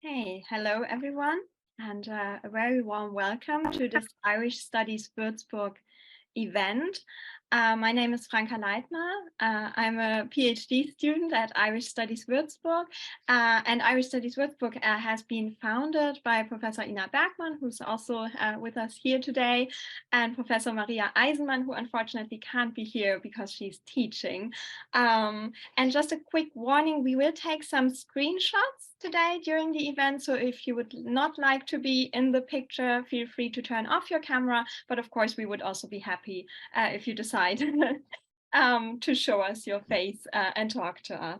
Hey, hello everyone, and a very warm welcome to this Irish Studies Würzburg event. My name is Franka Leitner. I'm a PhD student at Irish Studies Würzburg, and Irish Studies Würzburg has been founded by Professor Ina Bergmann, who's also with us here today, and Professor Maria Eisenman, who unfortunately can't be here because she's teaching. And just a quick warning, we will take some screenshots today during the event, so if you would not like to be in the picture, feel free to turn off your camera, but of course we would also be happy if you decide to show us your face and talk to us.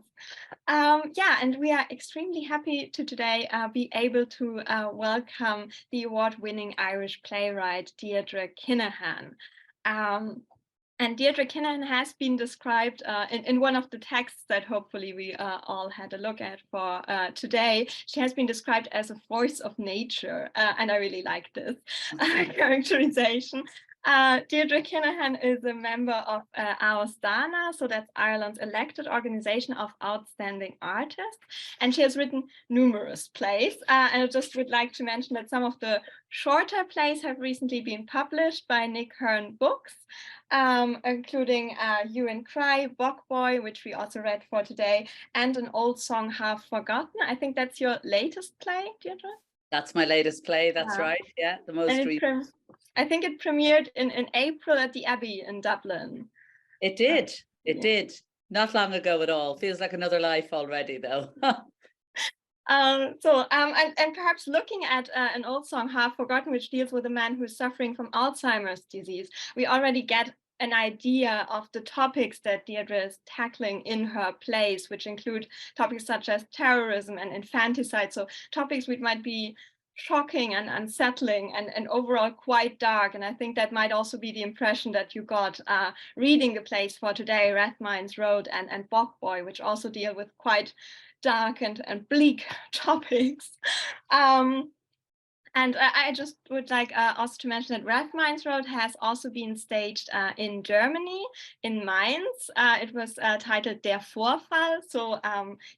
Yeah, and we are extremely happy to today be able to welcome the award-winning Irish playwright Deirdre Kinahan. And Deirdre Kinahan has been described in one of the texts that hopefully we all had a look at for today. She has been described as a force of nature, and I really like this characterization. Deirdre Kinahan is a member of AOSDANA, so that's Ireland's elected organization of outstanding artists, and she has written numerous plays. And I just would like to mention that some of the shorter plays have recently been published by Nick Hearn Books, including You and Cry, Bog Boy, which we also read for today, and An Old Song Half Forgotten. I think that's your latest play, Deirdre? That's my latest play, that's right, yeah, the most recent. I think it premiered in April at the Abbey in Dublin. It did, it did. Not long ago at all. Feels like another life already, though. And perhaps looking at An Old Song Half Forgotten, which deals with a man who's suffering from Alzheimer's disease, we already get an idea of the topics that Deirdre is tackling in her plays, which include topics such as terrorism and infanticide, so topics which might be shocking and unsettling and overall quite dark. And I think that might also be the impression that you got reading the plays for today, RATHMINES Road and Bog Boy, which also deal with quite dark and bleak topics. And I just would like also to mention that RATHMINES Road has also been staged in Germany, in Mainz. It was titled Der Vorfall. So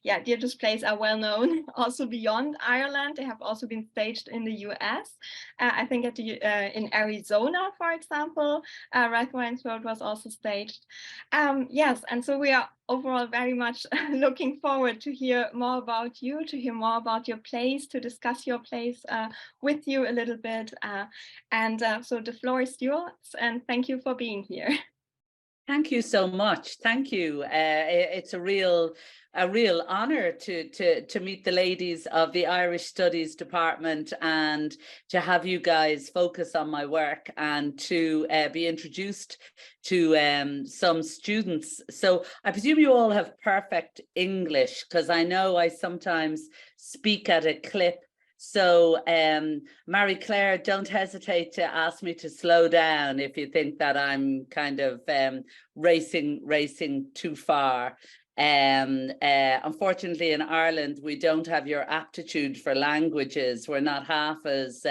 yeah, Deirdre's plays are well known also beyond Ireland. They have also been staged in the US. I think at the in Arizona, for example, RATHMINES Road was also staged. Yes, and so we are overall very much looking forward to hear more about you, to hear more about your plays, to discuss your plays with you a little bit. So the floor is yours, and thank you for being here. Thank you so much. Thank you. It's a real honor to meet the ladies of the Irish Studies Department and to have you guys focus on my work and to be introduced to some students. So I presume you all have perfect English, because I know I sometimes speak at a clip. So Marie Claire, don't hesitate to ask me to slow down if you think that I'm kind of racing too far. Unfortunately, in Ireland, we don't have your aptitude for languages. We're not half as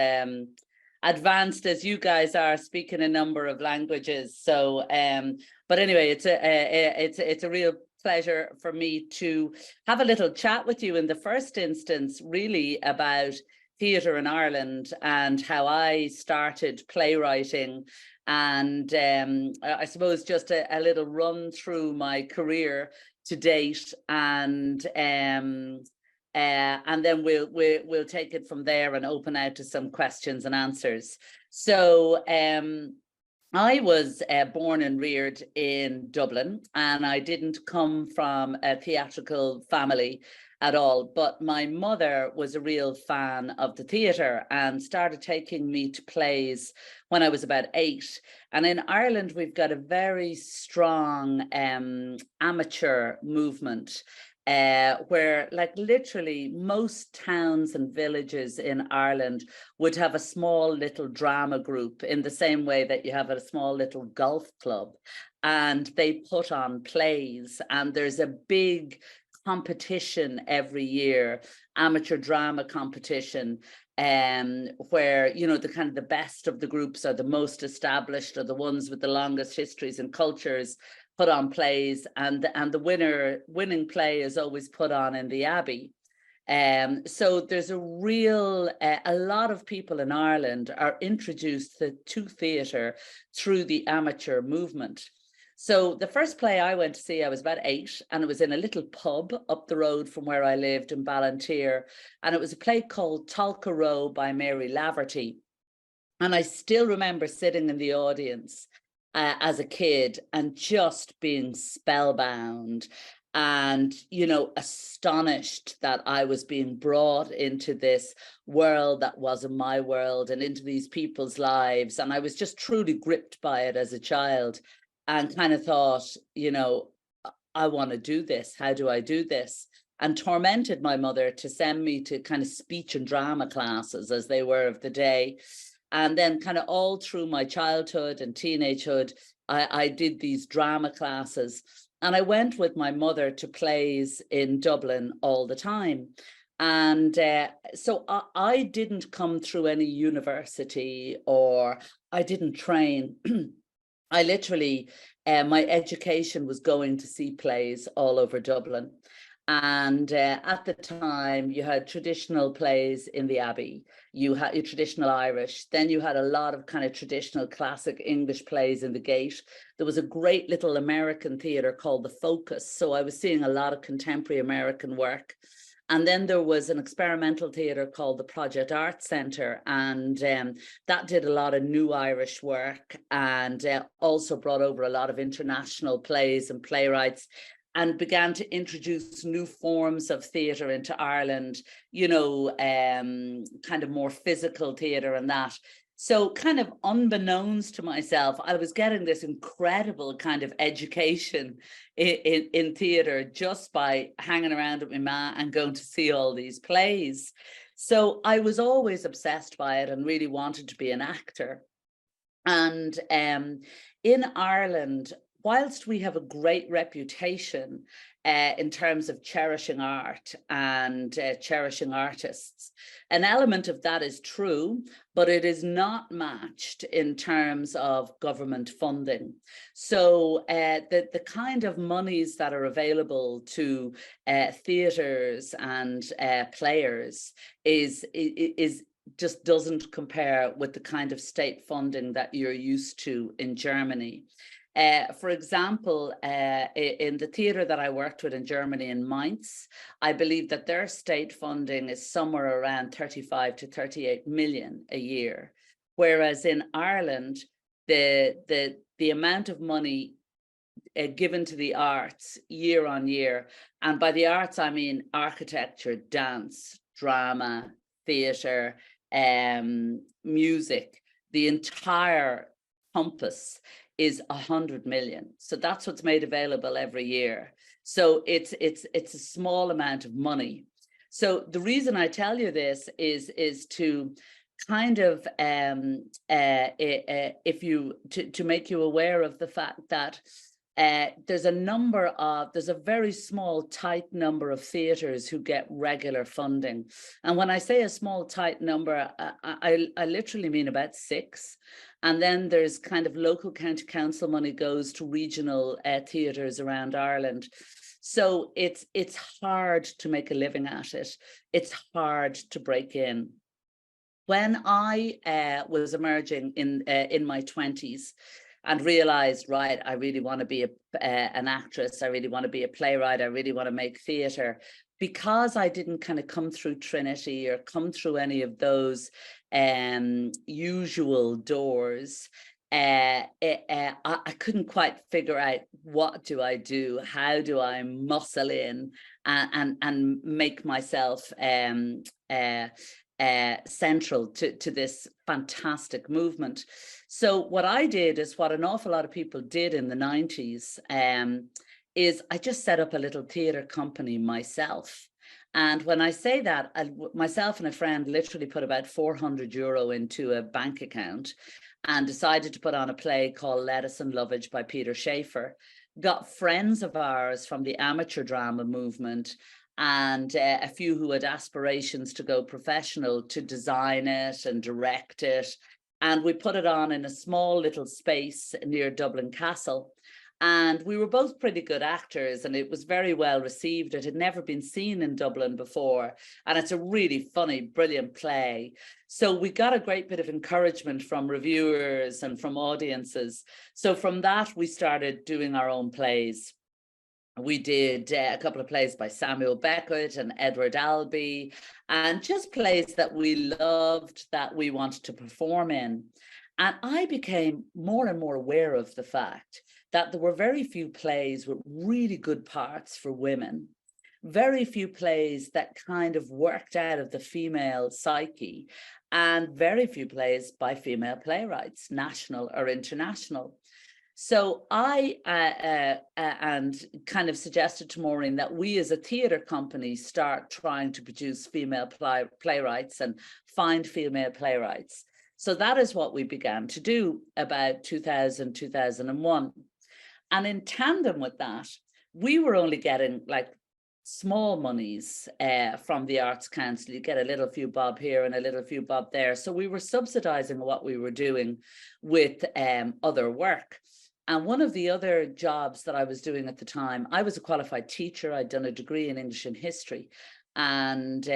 advanced as you guys are, speaking a number of languages. So, but anyway, it's a real pleasure for me to have a little chat with you in the first instance, really about theatre in Ireland and how I started playwriting, and I suppose just a little run through my career to date, and then we'll take it from there and open out to some questions and answers. So I was born and reared in Dublin, and I didn't come from a theatrical family at all, but my mother was a real fan of the theatre and started taking me to plays when I was about 8. And in Ireland, we've got a very strong amateur movement, where like literally most towns and villages in Ireland would have a small little drama group in the same way that you have a small little golf club, and they put on plays, and there's a big competition every year, amateur drama competition, where, you know, the kind of the best of the groups are the most established, or the ones with the longest histories and cultures put on plays, and the winning play is always put on in the Abbey. So there's a real, a lot of people in Ireland are introduced to theatre through the amateur movement. So the first play I went to see, I was about 8, and it was in a little pub up the road from where I lived in Ballantyre. And it was a play called Talca Row by Mary Laverty. And I still remember sitting in the audience as a kid and just being spellbound and, you know, astonished that I was being brought into this world that wasn't my world and into these people's lives. And I was just truly gripped by it as a child and kind of thought, you know, I want to do this. How do I do this? And tormented my mother to send me to kind of speech and drama classes, as they were of the day. And then kind of all through my childhood and teenagehood, I did these drama classes. And I went with my mother to plays in Dublin all the time. And so I didn't come through any university, or I didn't train. I literally, my education was going to see plays all over Dublin. And at the time, you had traditional plays in the Abbey, you had your traditional Irish, then you had a lot of kind of traditional classic English plays in the Gate. There was a great little American theatre called The Focus. So I was seeing a lot of contemporary American work. And then there was an experimental theatre called the Project Art Centre, and that did a lot of new Irish work and also brought over a lot of international plays and playwrights, and began to introduce new forms of theatre into Ireland, you know, kind of more physical theatre and that. So kind of unbeknownst to myself, I was getting this incredible kind of education in theatre just by hanging around with my ma and going to see all these plays. So I was always obsessed by it and really wanted to be an actor. And in Ireland, whilst we have a great reputation in terms of cherishing art and cherishing artists, an element of that is true, but it is not matched in terms of government funding. So the kind of monies that are available to theatres and players is just doesn't compare with the kind of state funding that you're used to in Germany. For example, in the theatre that I worked with in Germany, in Mainz, I believe that their state funding is somewhere around 35 to 38 million a year. Whereas in Ireland, the amount of money given to the arts year on year, and by the arts, I mean architecture, dance, drama, theatre, music, the entire compass is 100 million. So that's what's made available every year. So it's a small amount of money. So the reason I tell you this is to kind of to make you aware of the fact that there's a very small, tight number of theatres who get regular funding. And when I say a small, tight number, I literally mean about 6. And then there's kind of local county council money goes to regional theatres around Ireland. So it's hard to make a living at it. It's hard to break in. When I was emerging in my 20s, and realized, right, I really want to be an actress, I really want to be a playwright, I really want to make theatre. Because I didn't kind of come through Trinity or come through any of those usual doors, I couldn't quite figure out, what do I do? How do I muscle in and make myself central to this fantastic movement? So what I did is what an awful lot of people did in the 90s, is I just set up a little theatre company myself. And when I say that, myself and a friend literally put about €400 into a bank account and decided to put on a play called Lettuce and Lovage by Peter Schaefer. Got friends of ours from the amateur drama movement and a few who had aspirations to go professional to design it and direct it. And we put it on in a small little space near Dublin Castle. And we were both pretty good actors, and it was very well received. It had never been seen in Dublin before. And it's a really funny, brilliant play. So we got a great bit of encouragement from reviewers and from audiences. So from that, we started doing our own plays. We did a couple of plays by Samuel Beckett and Edward Albee, and just plays that we loved, that we wanted to perform in. And I became more and more aware of the fact that there were very few plays with really good parts for women, very few plays that kind of worked out of the female psyche, and very few plays by female playwrights, national or international. So I and kind of suggested to Maureen that we as a theatre company start trying to produce female playwrights and find female playwrights. So that is what we began to do about 2000, 2001. And in tandem with that, we were only getting like small monies from the Arts Council. You get a little few bob here and a little few bob there. So we were subsidizing what we were doing with other work. And one of the other jobs that I was doing at the time, I was a qualified teacher. I'd done a degree in English and history. And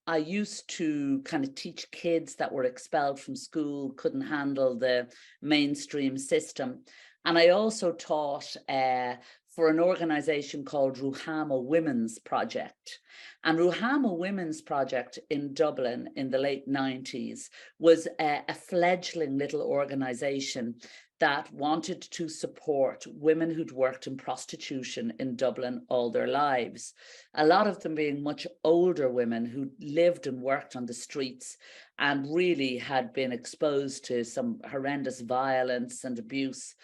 I used to kind of teach kids that were expelled from school, couldn't handle the mainstream system. And I also taught for an organization called Ruhama Women's Project. And Ruhama Women's Project in Dublin in the late 90s was a fledgling little organization that wanted to support women who'd worked in prostitution in Dublin all their lives. A lot of them being much older women who lived and worked on the streets and really had been exposed to some horrendous violence and abuse.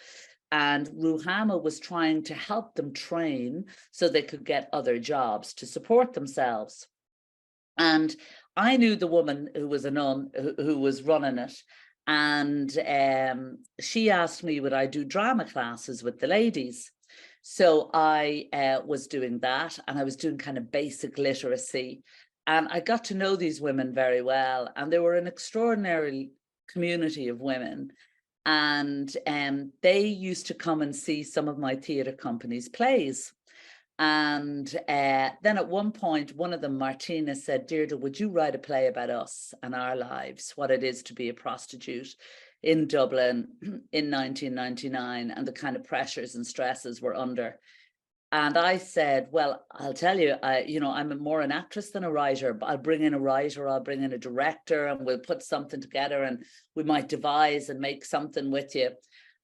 And Ruhama was trying to help them train so they could get other jobs to support themselves. And I knew the woman who was a nun who was running it. And she asked me, would I do drama classes with the ladies? So I was doing that, and I was doing kind of basic literacy. And I got to know these women very well. And they were an extraordinary community of women. And they used to come and see some of my theatre company's plays. And then at one point, one of them, Martina, said, Deirdre, would you write a play about us and our lives, what it is to be a prostitute in Dublin in 1999 and the kind of pressures and stresses we're under? And I said, well, I'll tell you, I'm more an actress than a writer, but I'll bring in a writer, I'll bring in a director, and we'll put something together and we might devise and make something with you.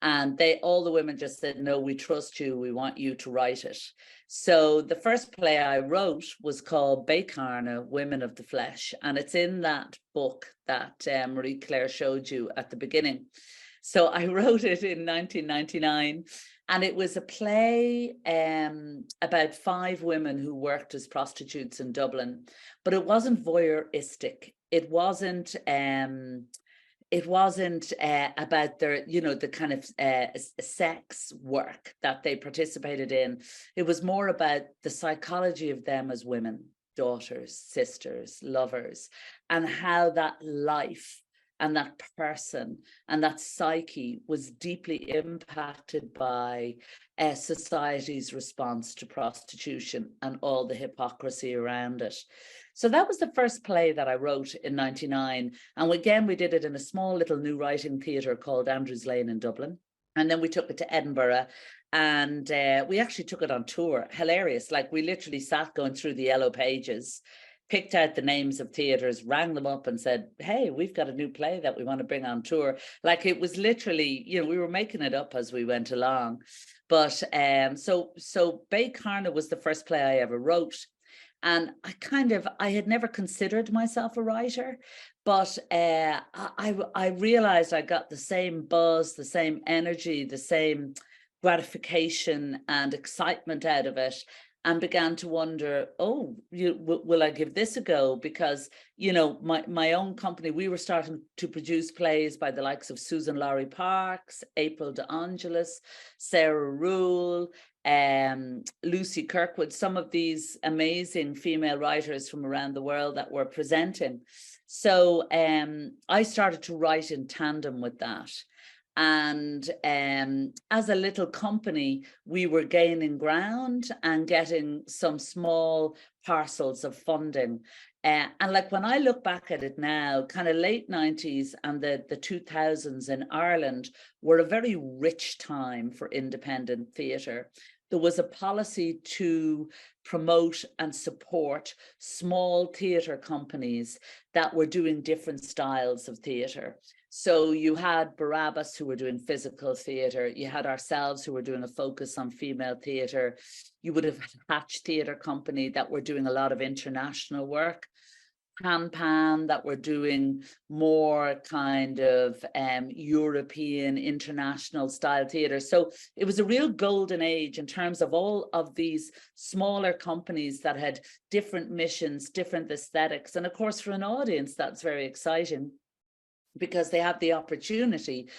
And all the women just said, no, we trust you. We want you to write it. So the first play I wrote was called Bécarna, Women of the Flesh. And it's in that book that Marie-Claire showed you at the beginning. So I wrote it in 1999. And it was a play about 5 women who worked as prostitutes in Dublin. But it wasn't voyeuristic. It wasn't about their, the kind of sex work that they participated in. It was more about the psychology of them as women, daughters, sisters, lovers, and how that life and that person and that psyche was deeply impacted by society's response to prostitution and all the hypocrisy around it. So that was the first play that I wrote in 99. And again, we did it in a small little new writing theatre called Andrews Lane in Dublin. And then we took it to Edinburgh, and we actually took it on tour. Hilarious. Like, we literally sat going through the yellow pages, picked out the names of theatres, rang them up and said, hey, we've got a new play that we want to bring on tour. Like, it was literally, we were making it up as we went along. But so Bécarna was the first play I ever wrote. And I had never considered myself a writer, but I realized I got the same buzz, the same energy, the same gratification and excitement out of it, and began to wonder, will I give this a go? Because, my own company, we were starting to produce plays by the likes of Susan Laurie Parks, April De Angelis, Sarah Rule, Lucy Kirkwood, some of these amazing female writers from around the world that were presenting. So I started to write in tandem with that. And as a little company, we were gaining ground and getting some small parcels of funding. And like when I look back at it now, kind of late 90s and the 2000s in Ireland were a very rich time for independent theatre. There was a policy to promote and support small theatre companies that were doing different styles of theatre. So you had Barabbas, who were doing physical theatre. You had ourselves, who were doing a focus on female theatre. You would have had Hatch Theatre Company that were doing a lot of international work. Pan that were doing more kind of European international style theatre. So it was a real golden age in terms of all of these smaller companies that had different missions, different aesthetics. And of course, for an audience, that's very exciting, because they have the opportunity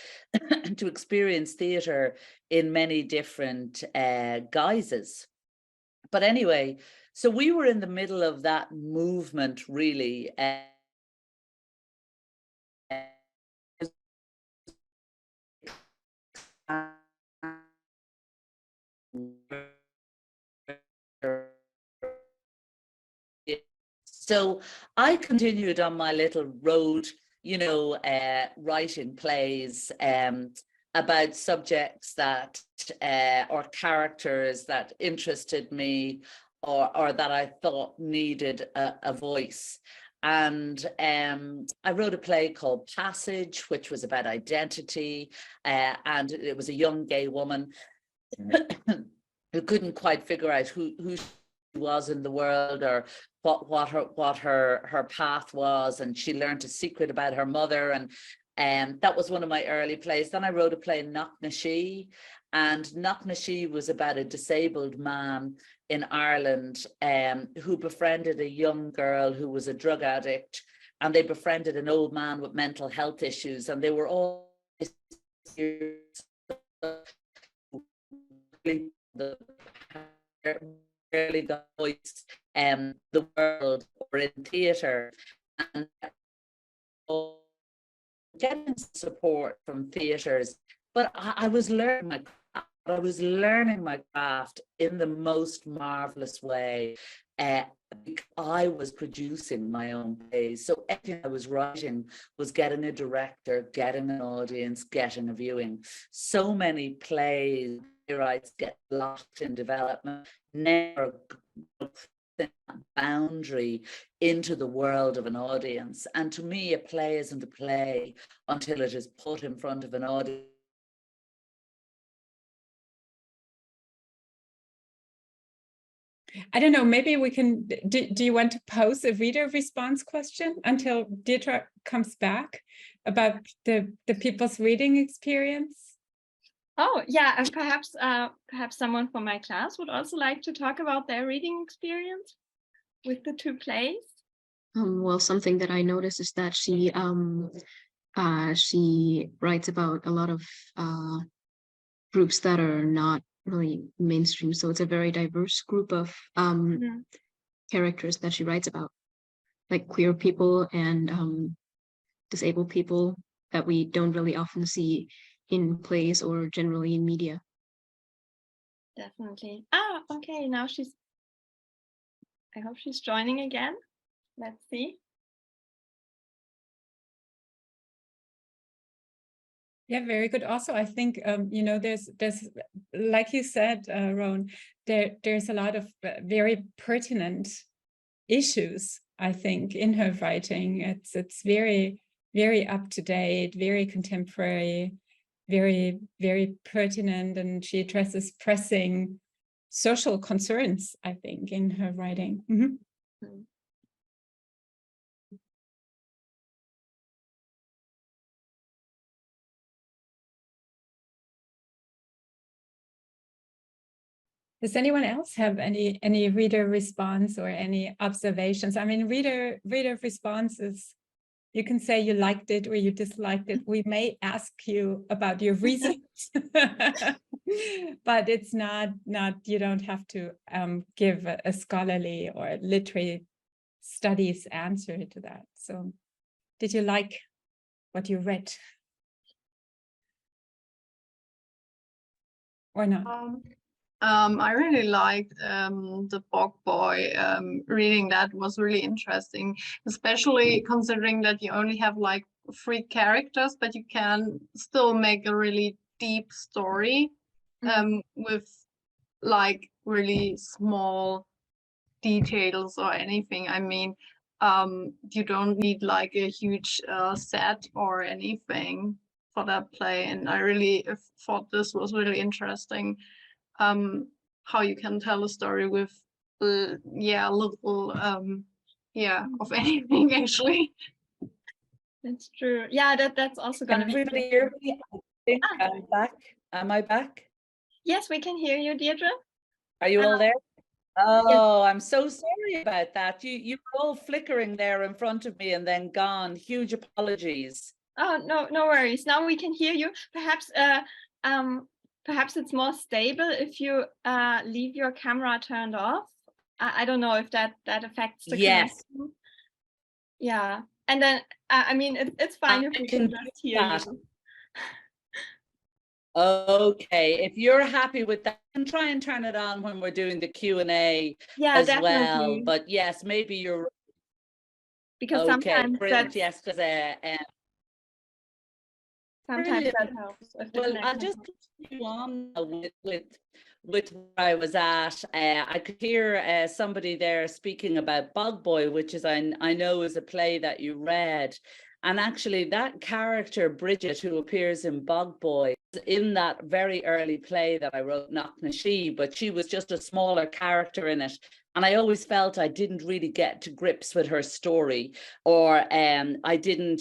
to experience theatre in many different guises. But anyway, so we were in the middle of that movement, really. So I continued on my little road, you know, writing plays about subjects that or characters that interested me, or that I thought needed a voice. And I wrote a play called Passage, which was about identity, and it was a young gay woman who couldn't quite figure out who she was in the world, or what her path was, and she learned a secret about her mother, and that was one of my early plays. Then I wrote a play, Knocknashee, and Knocknashee was about a disabled man in Ireland who befriended a young girl who was a drug addict, and they befriended an old man with mental health issues, and they were all really got voice the world or in theatre, and getting support from theatres. But I was learning my craft in the most marvelous way. I was producing my own plays, so everything I was writing was getting a director, getting an audience, getting a viewing. So many plays, playwrights get locked in development, never that boundary into the world of an audience. And to me, a play isn't a play until it is put in front of an audience. I don't know, maybe we can, do you want to pose a reader response question until Deirdre comes back about the people's reading experience? Oh, yeah, and perhaps someone from my class would also like to talk about their reading experience with the two plays. Well, something that I noticed is that she writes about a lot of groups that are not really mainstream. So it's a very diverse group of characters that she writes about, like queer people and disabled people that we don't really often see in plays or generally in media. Definitely. Okay, now I hope she's joining again. Let's see. Yeah, very good. Also, I think you know, there's like you said, Rowan, there's a lot of very pertinent issues, I think, in her writing. It's very, very up to date, very contemporary, very, very pertinent, and she addresses pressing social concerns, I think, in her writing. Mm-hmm. Does anyone else have any reader response or any observations? I mean, reader responses, you can say you liked it or you disliked it. We may ask you about your reasons, but it's not you don't have to give a scholarly or literary studies answer to that. So did you like what you read? or not? I really liked the Bog Boy. Reading that was really interesting, especially considering that you only have like 3 characters, but you can still make a really deep story with like really small details or anything. I mean, you don't need like a huge set or anything for that play, and I really thought this was really interesting. How you can tell a story with little of anything actually. That's true. Yeah, that's also Can gonna be. everybody hear me? I think I'm back. Am I back? Yes, we can hear you, Deirdre. Are you all there? Oh, I'm so sorry about that. You were all flickering there in front of me and then gone. Huge apologies. Oh, no worries. Now we can hear you. Perhaps it's more stable if you leave your camera turned off. I don't know if that affects the connection. Yeah, and then I mean it's fine if we can just hear you. Okay, if you're happy with that, you can try and turn it on when we're doing the Q&A as definitely. well. But yes, maybe you're because sometimes that's yes, because sometimes that helps. Well, I'll just continue on with where I was at. I could hear somebody there speaking about Bog Boy, which is I know is a play that you read. And actually that character, Bridget, who appears in Bog Boy, in that very early play that I wrote, Knocknashee, but she was just a smaller character in it. And I always felt I didn't really get to grips with her story, or I didn't,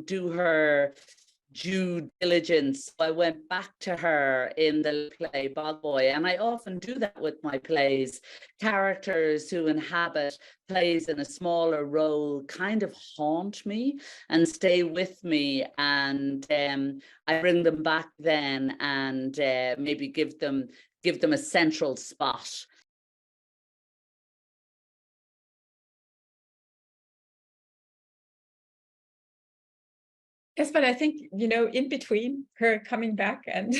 do her due diligence. I went back to her in the play Bog Boy, and I often do that with my plays. Characters who inhabit plays in a smaller role kind of haunt me and stay with me, and I bring them back then and maybe give them a central spot. Yes, but I think, in between her coming back and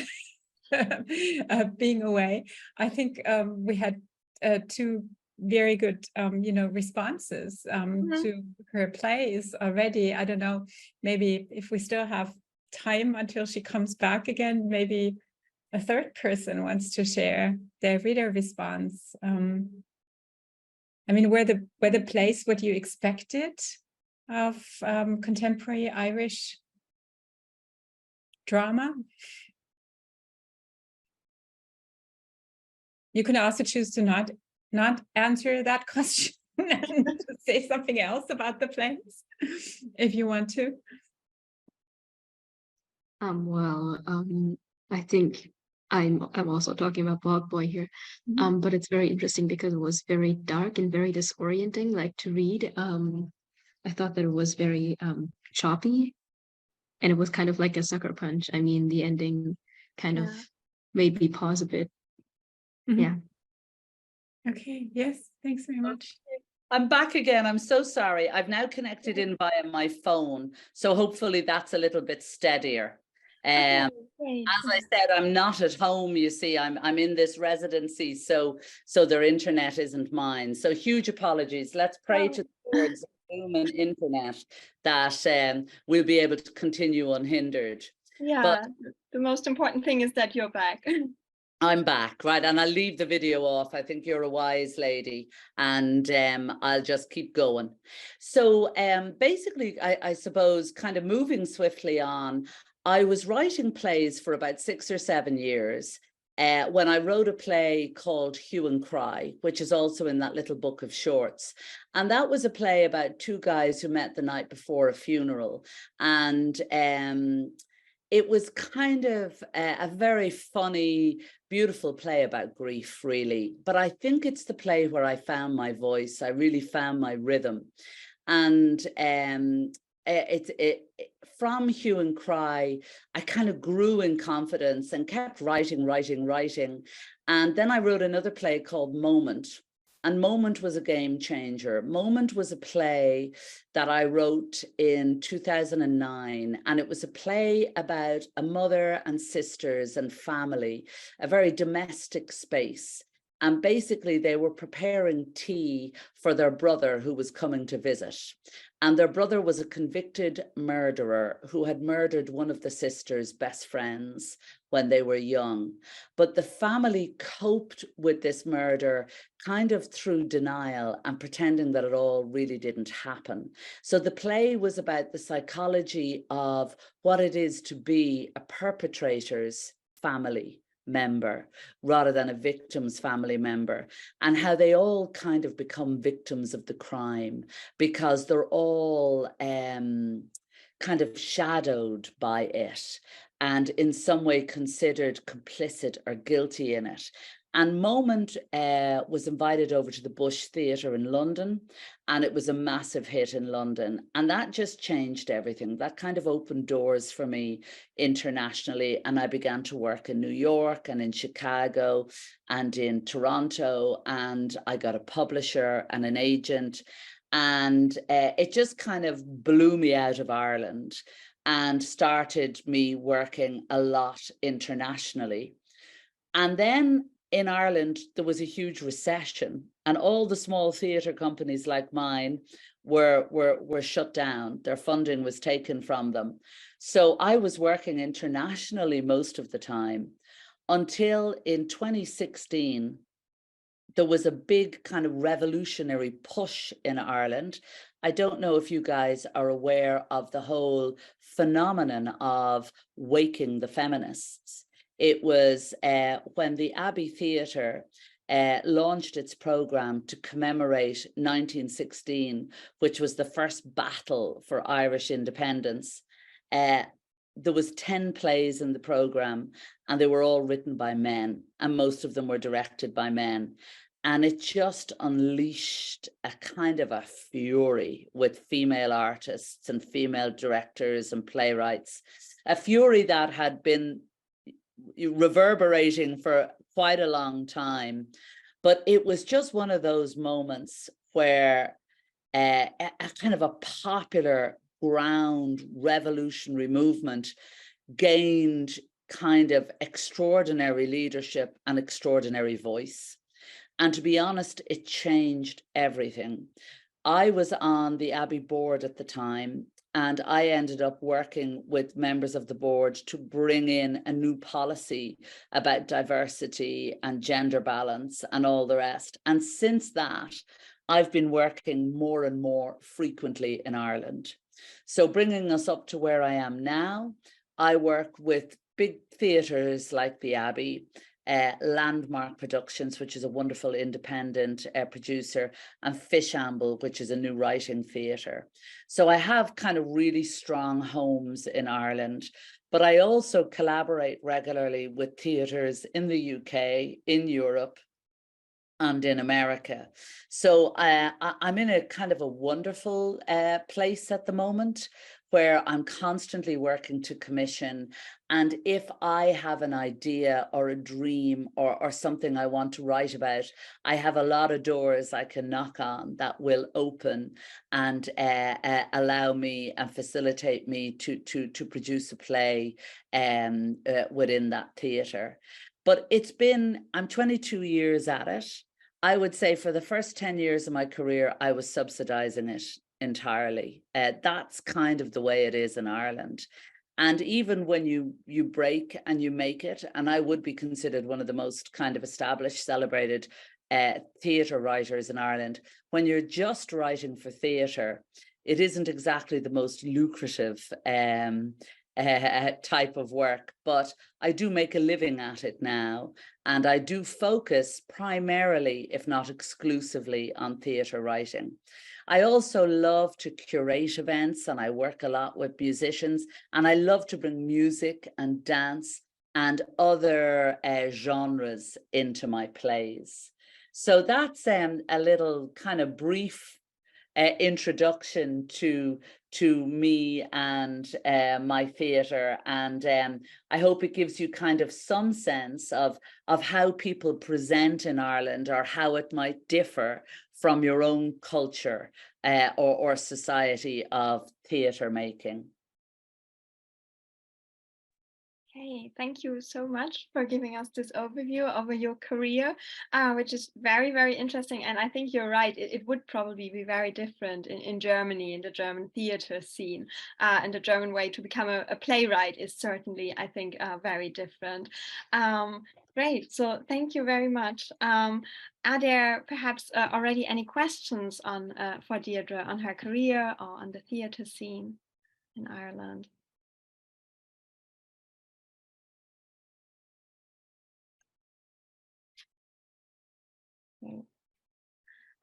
being away, I think we had 2 very good, responses to her plays already. I don't know, maybe if we still have time until she comes back again, maybe a 3rd person wants to share their reader response. I mean, were the plays what you expected of contemporary Irish drama? You can also choose to not answer that question and to say something else about the plays if you want to. I think I'm also talking about Bog Boy here, but it's very interesting because it was very dark and very disorienting, like to read. I thought that it was very choppy, and it was kind of like a sucker punch. I mean, the ending kind of made me pause a bit. Yeah. Okay, yes, thanks very much. I'm back again. I'm so sorry. I've now connected in via my phone, so hopefully that's a little bit steadier. As I said, I'm not at home, you see. I'm in this residency, so their internet isn't mine. So huge apologies. Let's pray to the Lord's Zoom and internet that we'll be able to continue unhindered. Yeah, but the most important thing is that you're back. I'm back, right? And I'll leave the video off. I think you're a wise lady, and I'll just keep going. So basically, I suppose, kind of moving swiftly on, I was writing plays for about 6 or 7 years when I wrote a play called Hue and Cry, which is also in that little book of shorts. And that was a play about 2 guys who met the night before a funeral. And it was kind of a very funny, beautiful play about grief, really. But I think it's the play where I found my voice. I really found my rhythm. And from Hue and Cry, I kind of grew in confidence and kept writing. And then I wrote another play called Moment. And Moment was a game changer. Moment was a play that I wrote in 2009, and it was a play about a mother and sisters and family, a very domestic space. And basically they were preparing tea for their brother who was coming to visit. And their brother was a convicted murderer who had murdered one of the sisters' best friends when they were young. But the family coped with this murder kind of through denial and pretending that it all really didn't happen. So the play was about the psychology of what it is to be a perpetrator's family member rather than a victim's family member, and how they all kind of become victims of the crime because they're all kind of shadowed by it and in some way considered complicit or guilty in it. And Moment was invited over to the Bush Theatre in London, and it was a massive hit in London. And that just changed everything. That kind of opened doors for me internationally. And I began to work in New York and in Chicago and in Toronto. And I got a publisher and an agent. And it just kind of blew me out of Ireland and started me working a lot internationally. And then in Ireland, there was a huge recession, and all the small theatre companies like mine were shut down. Their funding was taken from them. So I was working internationally most of the time until in 2016, there was a big kind of revolutionary push in Ireland. I don't know if you guys are aware of the whole phenomenon of waking the feminists. It was when the Abbey Theatre launched its programme to commemorate 1916, which was the first battle for Irish independence. There was 10 plays in the programme, and they were all written by men, and most of them were directed by men. And it just unleashed a kind of a fury with female artists and female directors and playwrights, a fury that had been reverberating for quite a long time. But it was just one of those moments where a kind of a popular ground revolutionary movement gained kind of extraordinary leadership and extraordinary voice. And to be honest, it changed everything. I was on the Abbey board at the time, and I ended up working with members of the board to bring in a new policy about diversity and gender balance and all the rest. And since that, I've been working more and more frequently in Ireland. So bringing us up to where I am now, I work with big theatres like the Abbey, Landmark Productions, which is a wonderful independent producer, and FISHAMBLE, which is a new writing theatre. So I have kind of really strong homes in Ireland, but I also collaborate regularly with theatres in the UK, in Europe, and in America. So I'm in a kind of a wonderful place at the moment, where I'm constantly working to commission. And if I have an idea or a dream or something I want to write about, I have a lot of doors I can knock on that will open and allow me and facilitate me to produce a play within that theatre. But I'm 22 years at it. I would say for the first 10 years of my career, I was subsidizing it entirely. That's kind of the way it is in Ireland. And even when you break and you make it, and I would be considered one of the most kind of established, celebrated theatre writers in Ireland, when you're just writing for theatre, it isn't exactly the most lucrative type of work, but I do make a living at it now, and I do focus primarily, if not exclusively, on theatre writing. I also love to curate events, and I work a lot with musicians, and I love to bring music and dance and other genres into my plays. So that's a little kind of brief introduction to me and my theatre, and I hope it gives you kind of some sense of how people present in Ireland, or how it might differ from your own culture or society of theatre making. Okay, thank you so much for giving us this overview over your career, which is very, very interesting. And I think you're right, it would probably be very different in Germany, in the German theatre scene. And the German way to become a playwright is certainly, I think, very different. Great, so thank you very much. Are there perhaps already any questions for Deirdre on her career or on the theatre scene in Ireland?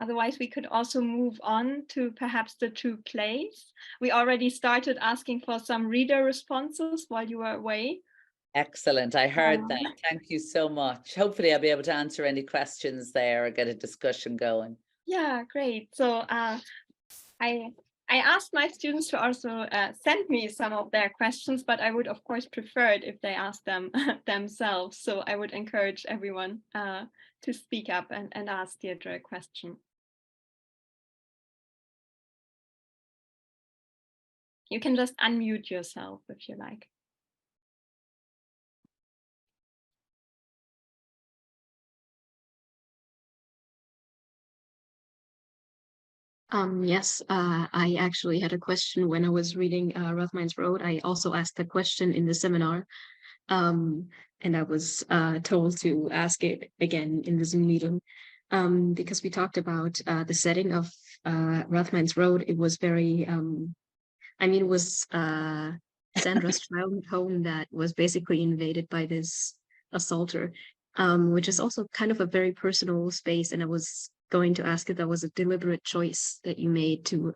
Otherwise, we could also move on to perhaps the 2 plays. We already started asking for some reader responses while you were away. Excellent. I heard that. Thank you so much. Hopefully I'll be able to answer any questions there or get a discussion going. Yeah, great. So I asked my students to also send me some of their questions, but I would, of course, prefer it if they ask them themselves. So I would encourage everyone to speak up and ask Deirdre a question. You can just unmute yourself if you like. Yes, I actually had a question when I was reading RATHMINES Road. I also asked a question in the seminar, and I was told to ask it again in the Zoom meeting, because we talked about the setting of RATHMINES Road. It was very, I mean, it was Sandra's childhood home that was basically invaded by this assaulter, which is also kind of a very personal space. And I was going to ask if that was a deliberate choice that you made to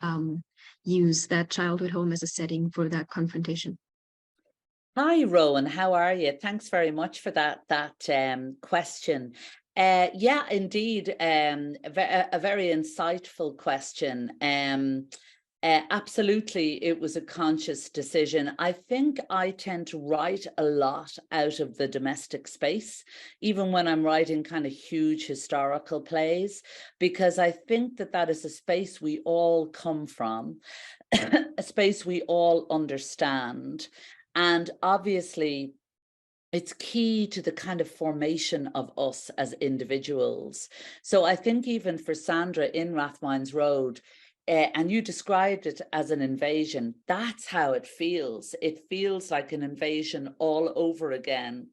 use that childhood home as a setting for that confrontation. Hi, Rowan. How are you? Thanks very much for that question. Yeah, indeed, a very insightful question. Absolutely, it was a conscious decision. I think I tend to write a lot out of the domestic space, even when I'm writing kind of huge historical plays, because I think that is a space we all come from, a space we all understand. And obviously, it's key to the kind of formation of us as individuals. So I think even for Sandra in RATHMINES Road, and you described it as an invasion, that's how it feels. It feels like an invasion all over again.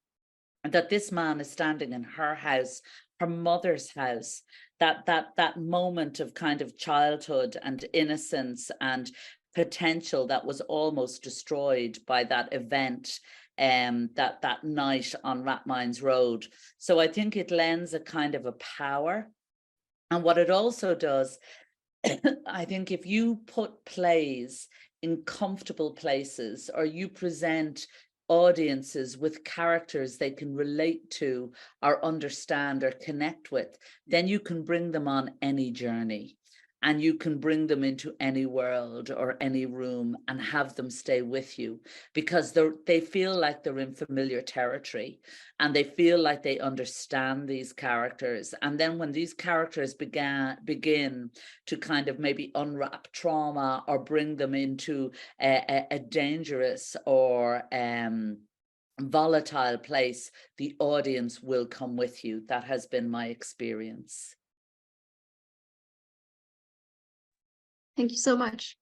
And that this man is standing in her house, her mother's house, that moment of kind of childhood and innocence and potential that was almost destroyed by that event, that night on RATHMINES Road. So I think it lends a kind of a power. And what it also does, I think if you put plays in comfortable places, or you present audiences with characters they can relate to or understand or connect with, then you can bring them on any journey, and you can bring them into any world or any room and have them stay with you, because they feel like they're in familiar territory, and they feel like they understand these characters. And then when these characters begin to kind of maybe unwrap trauma or bring them into a dangerous or volatile place, the audience will come with you. That has been my experience. Thank you so much.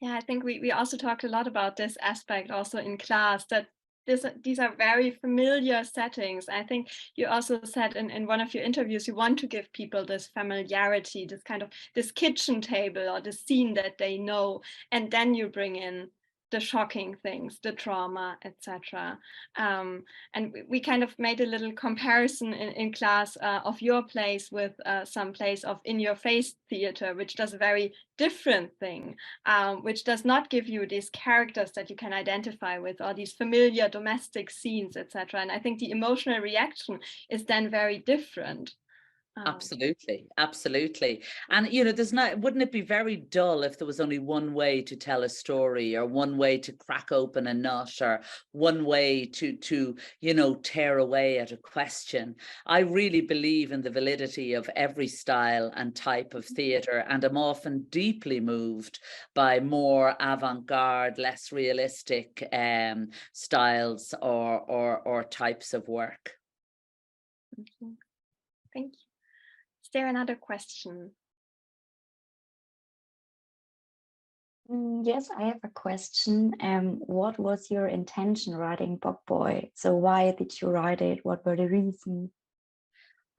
Yeah, I think we also talked a lot about this aspect also in class, that these are very familiar settings. I think you also said in one of your interviews, you want to give people this familiarity, this kind of this kitchen table or the scene that they know, and then you bring in the shocking things, the trauma, etc. And we kind of made a little comparison in class of your plays with some plays of In Your Face theater, which does a very different thing, which does not give you these characters that you can identify with, or these familiar domestic scenes, etc. And I think the emotional reaction is then very different. Absolutely, absolutely. And, you know, wouldn't it be very dull if there was only one way to tell a story, or one way to crack open a nut, or one way to, you know, tear away at a question? I really believe in the validity of every style and type of theatre, and I'm often deeply moved by more avant-garde, less realistic styles or types of work. Thank you. Is there another question? Yes, I have a question. What was your intention writing Bog Boy? So why did you write it? What were the reasons?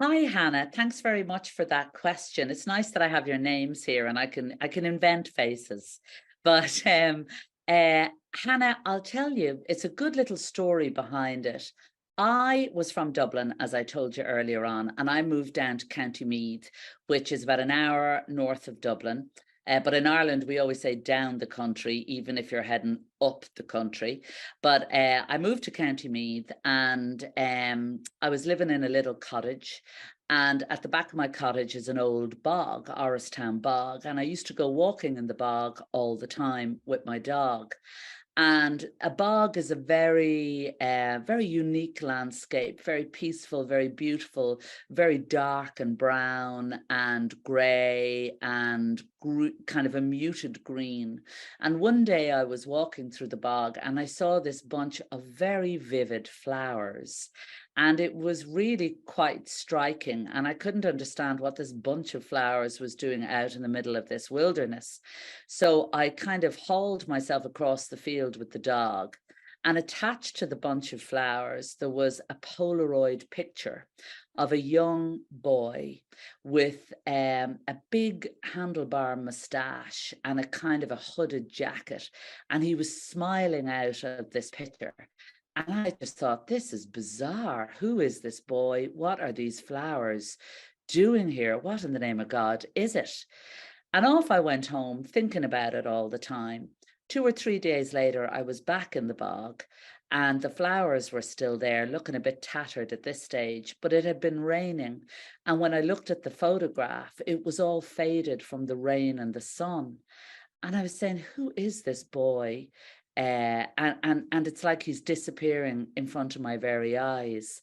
Hi, Hannah. Thanks very much for that question. It's nice that I have your names here and I can invent faces. But Hannah, I'll tell you, it's a good little story behind it. I was from Dublin, as I told you earlier on, and I moved down to County Meath, which is about an hour north of Dublin. But in Ireland, we always say down the country, even if you're heading up the country. But I moved to County Meath, and I was living in a little cottage. And at the back of my cottage is an old bog, Orristown Bog. And I used to go walking in the bog all the time with my dog. And a bog is a very unique landscape, very peaceful, very beautiful, very dark and brown and grey and kind of a muted green. And one day I was walking through the bog and I saw this bunch of very vivid flowers. And it was really quite striking. And I couldn't understand what this bunch of flowers was doing out in the middle of this wilderness. So I kind of hauled myself across the field with the dog, and attached to the bunch of flowers, there was a Polaroid picture of a young boy with a big handlebar mustache and a kind of a hooded jacket. And he was smiling out of this picture. And I just thought, this is bizarre. Who is this boy? What are these flowers doing here? What in the name of God is it? And off I went home thinking about it all the time. 2 or 3 days later, I was back in the bog and the flowers were still there, looking a bit tattered at this stage, but it had been raining. And when I looked at the photograph, it was all faded from the rain and the sun. And I was saying, who is this boy? And it's like he's disappearing in front of my very eyes.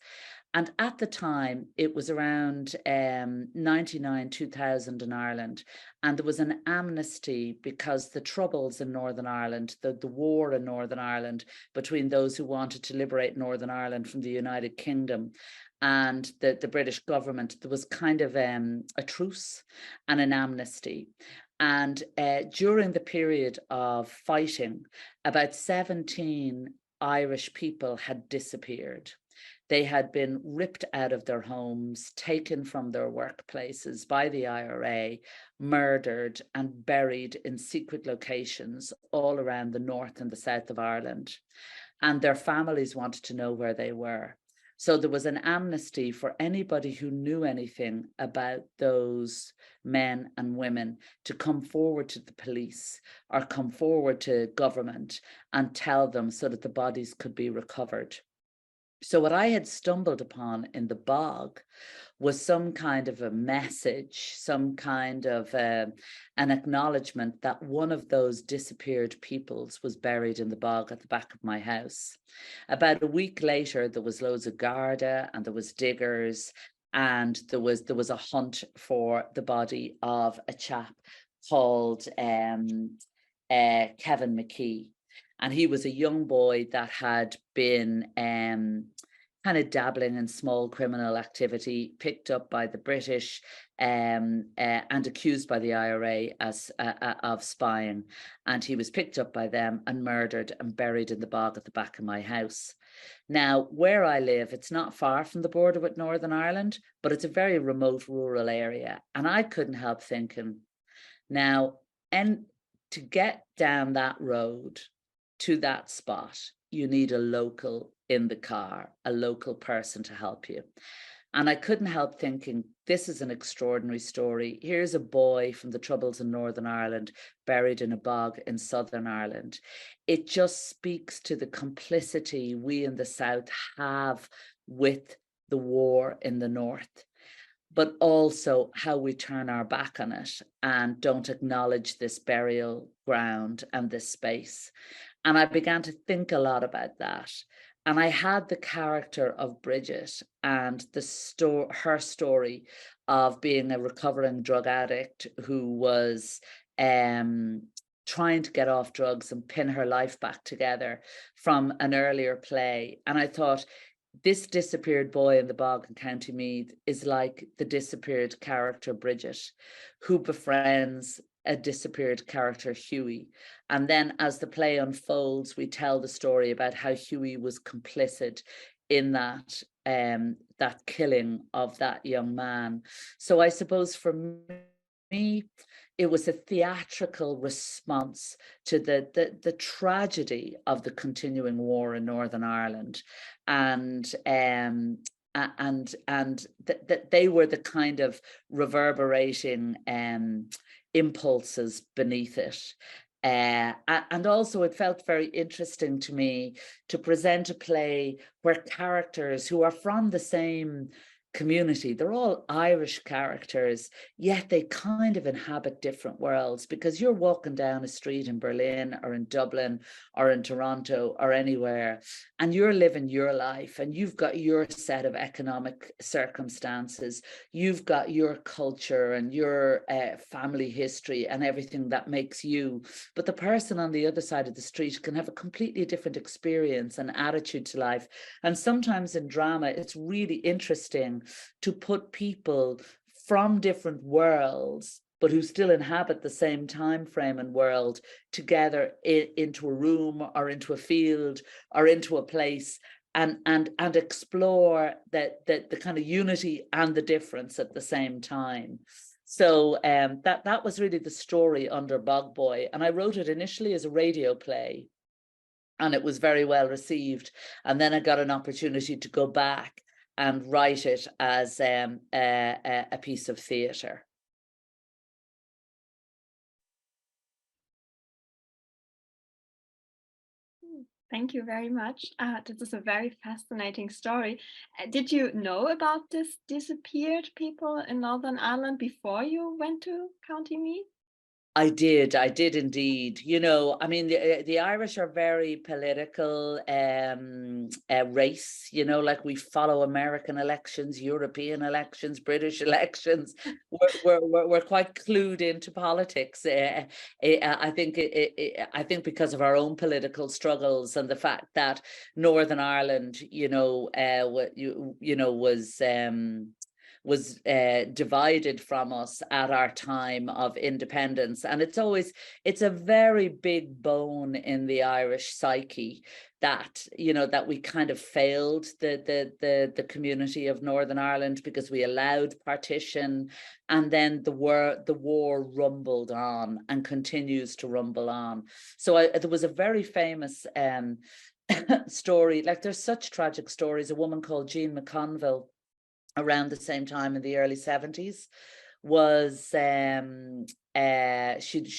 And at the time, it was around 99, 2000 in Ireland. And there was an amnesty because the troubles in Northern Ireland, the war in Northern Ireland between those who wanted to liberate Northern Ireland from the United Kingdom and the British government, there was kind of a truce and an amnesty. And during the period of fighting, about 17 Irish people had disappeared. They had been ripped out of their homes, taken from their workplaces by the IRA, murdered and buried in secret locations all around the north and the south of Ireland. And their families wanted to know where they were. So there was an amnesty for anybody who knew anything about those men and women to come forward to the police or come forward to government and tell them so that the bodies could be recovered. So what I had stumbled upon in the bog was some kind of a message, some kind of an acknowledgement that one of those disappeared peoples was buried in the bog at the back of my house. About a week later, there was loads of Garda and there was diggers, and there was a hunt for the body of a chap called Kevin McKee. And he was a young boy that had been kind of dabbling in small criminal activity, picked up by the British and accused by the IRA of spying. And he was picked up by them and murdered and buried in the bog at the back of my house. Now, where I live, it's not far from the border with Northern Ireland, but it's a very remote rural area. And I couldn't help thinking, now, and to get down that road to that spot, you need a local in the car, a local person to help you. And I couldn't help thinking, this is an extraordinary story. Here's a boy from the troubles in Northern Ireland, buried in a bog in Southern Ireland. It just speaks to the complicity we in the South have with the war in the North. but also how we turn our back on it and don't acknowledge this burial ground and this space. And I began to think a lot about that. And I had the character of Bridget and her story of being a recovering drug addict who was trying to get off drugs and pin her life back together from an earlier play. And I thought, this disappeared boy in the bog in County Meath is like the disappeared character Bridget, who befriends a disappeared character, Hughie. And then as the play unfolds, we tell the story about how Hughie was complicit in that that killing of that young man. So I suppose for me, it was a theatrical response to the tragedy of the continuing war in Northern Ireland, and that they were the kind of reverberating impulses beneath it. And also it felt very interesting to me to present a play where characters who are from the same community, they're all Irish characters, yet they kind of inhabit different worlds, because you're walking down a street in Berlin or in Dublin or in Toronto or anywhere, and you're living your life, and you've got your set of economic circumstances, you've got your culture and your family history and everything that makes you. But the person on the other side of the street can have a completely different experience and attitude to life. And sometimes in drama, it's really interesting to put people from different worlds, but who still inhabit the same time frame and world, together into a room or into a field or into a place, and explore the kind of unity and the difference at the same time. So that was really the story under Bog Boy. And I wrote it initially as a radio play, and it was very well received. And then I got an opportunity to go back and write it as a piece of theatre. Thank you very much. This is a very fascinating story. Did you know about this disappeared people in Northern Ireland before you went to County Meath? I did indeed. You know, I mean, the Irish are very political race, you know, like we follow American elections, European elections, British elections. We're quite clued into politics. I think because of our own political struggles and the fact that Northern Ireland, was divided from us at our time of independence. And it's a very big bone in the Irish psyche that, that we kind of failed the community of Northern Ireland because we allowed partition, and then the war rumbled on and continues to rumble on. So there was a very famous story, like there's such tragic stories. A woman called Jean McConville, around the same time in the early 70s, was she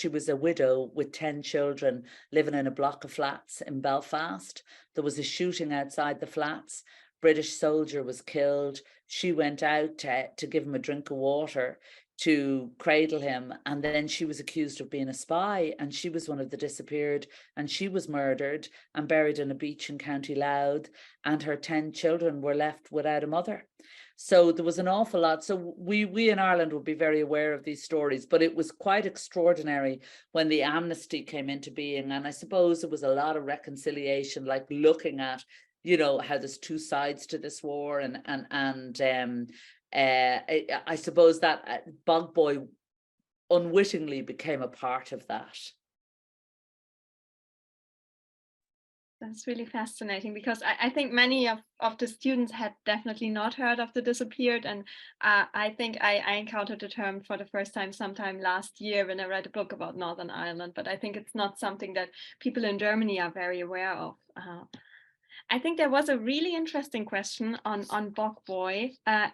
was a widow with 10 children living in a block of flats in Belfast. There was a shooting outside the flats. British soldier was killed. She went out to give him a drink of water, to cradle him, and then she was accused of being a spy, and she was one of the disappeared, and she was murdered and buried in a beach in County Louth, and her 10 children were left without a mother. So there was an awful lot. So we in Ireland would be very aware of these stories, but it was quite extraordinary when the amnesty came into being. And I suppose there was a lot of reconciliation, like looking at, how there's two sides to this war, I suppose that Bog Boy unwittingly became a part of that. That's really fascinating, because I think many of the students had definitely not heard of the disappeared, and I think I encountered the term for the first time sometime last year when I read a book about Northern Ireland, but I think it's not something that people in Germany are very aware of. I think there was a really interesting question on Bog Boy,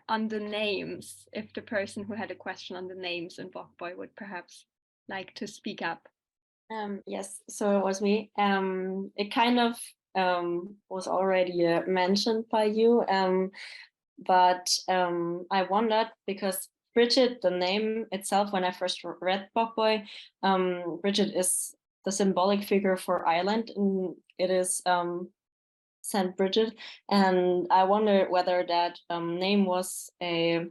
on the names, if the person who had a question on the names in Bog Boy would perhaps like to speak up. Yes, so it was me. It kind of was already mentioned by you. but I wondered because Bridget, the name itself, when I first read Bogboy, Bridget is the symbolic figure for Ireland, and it is St. Bridget, and I wonder whether that name was a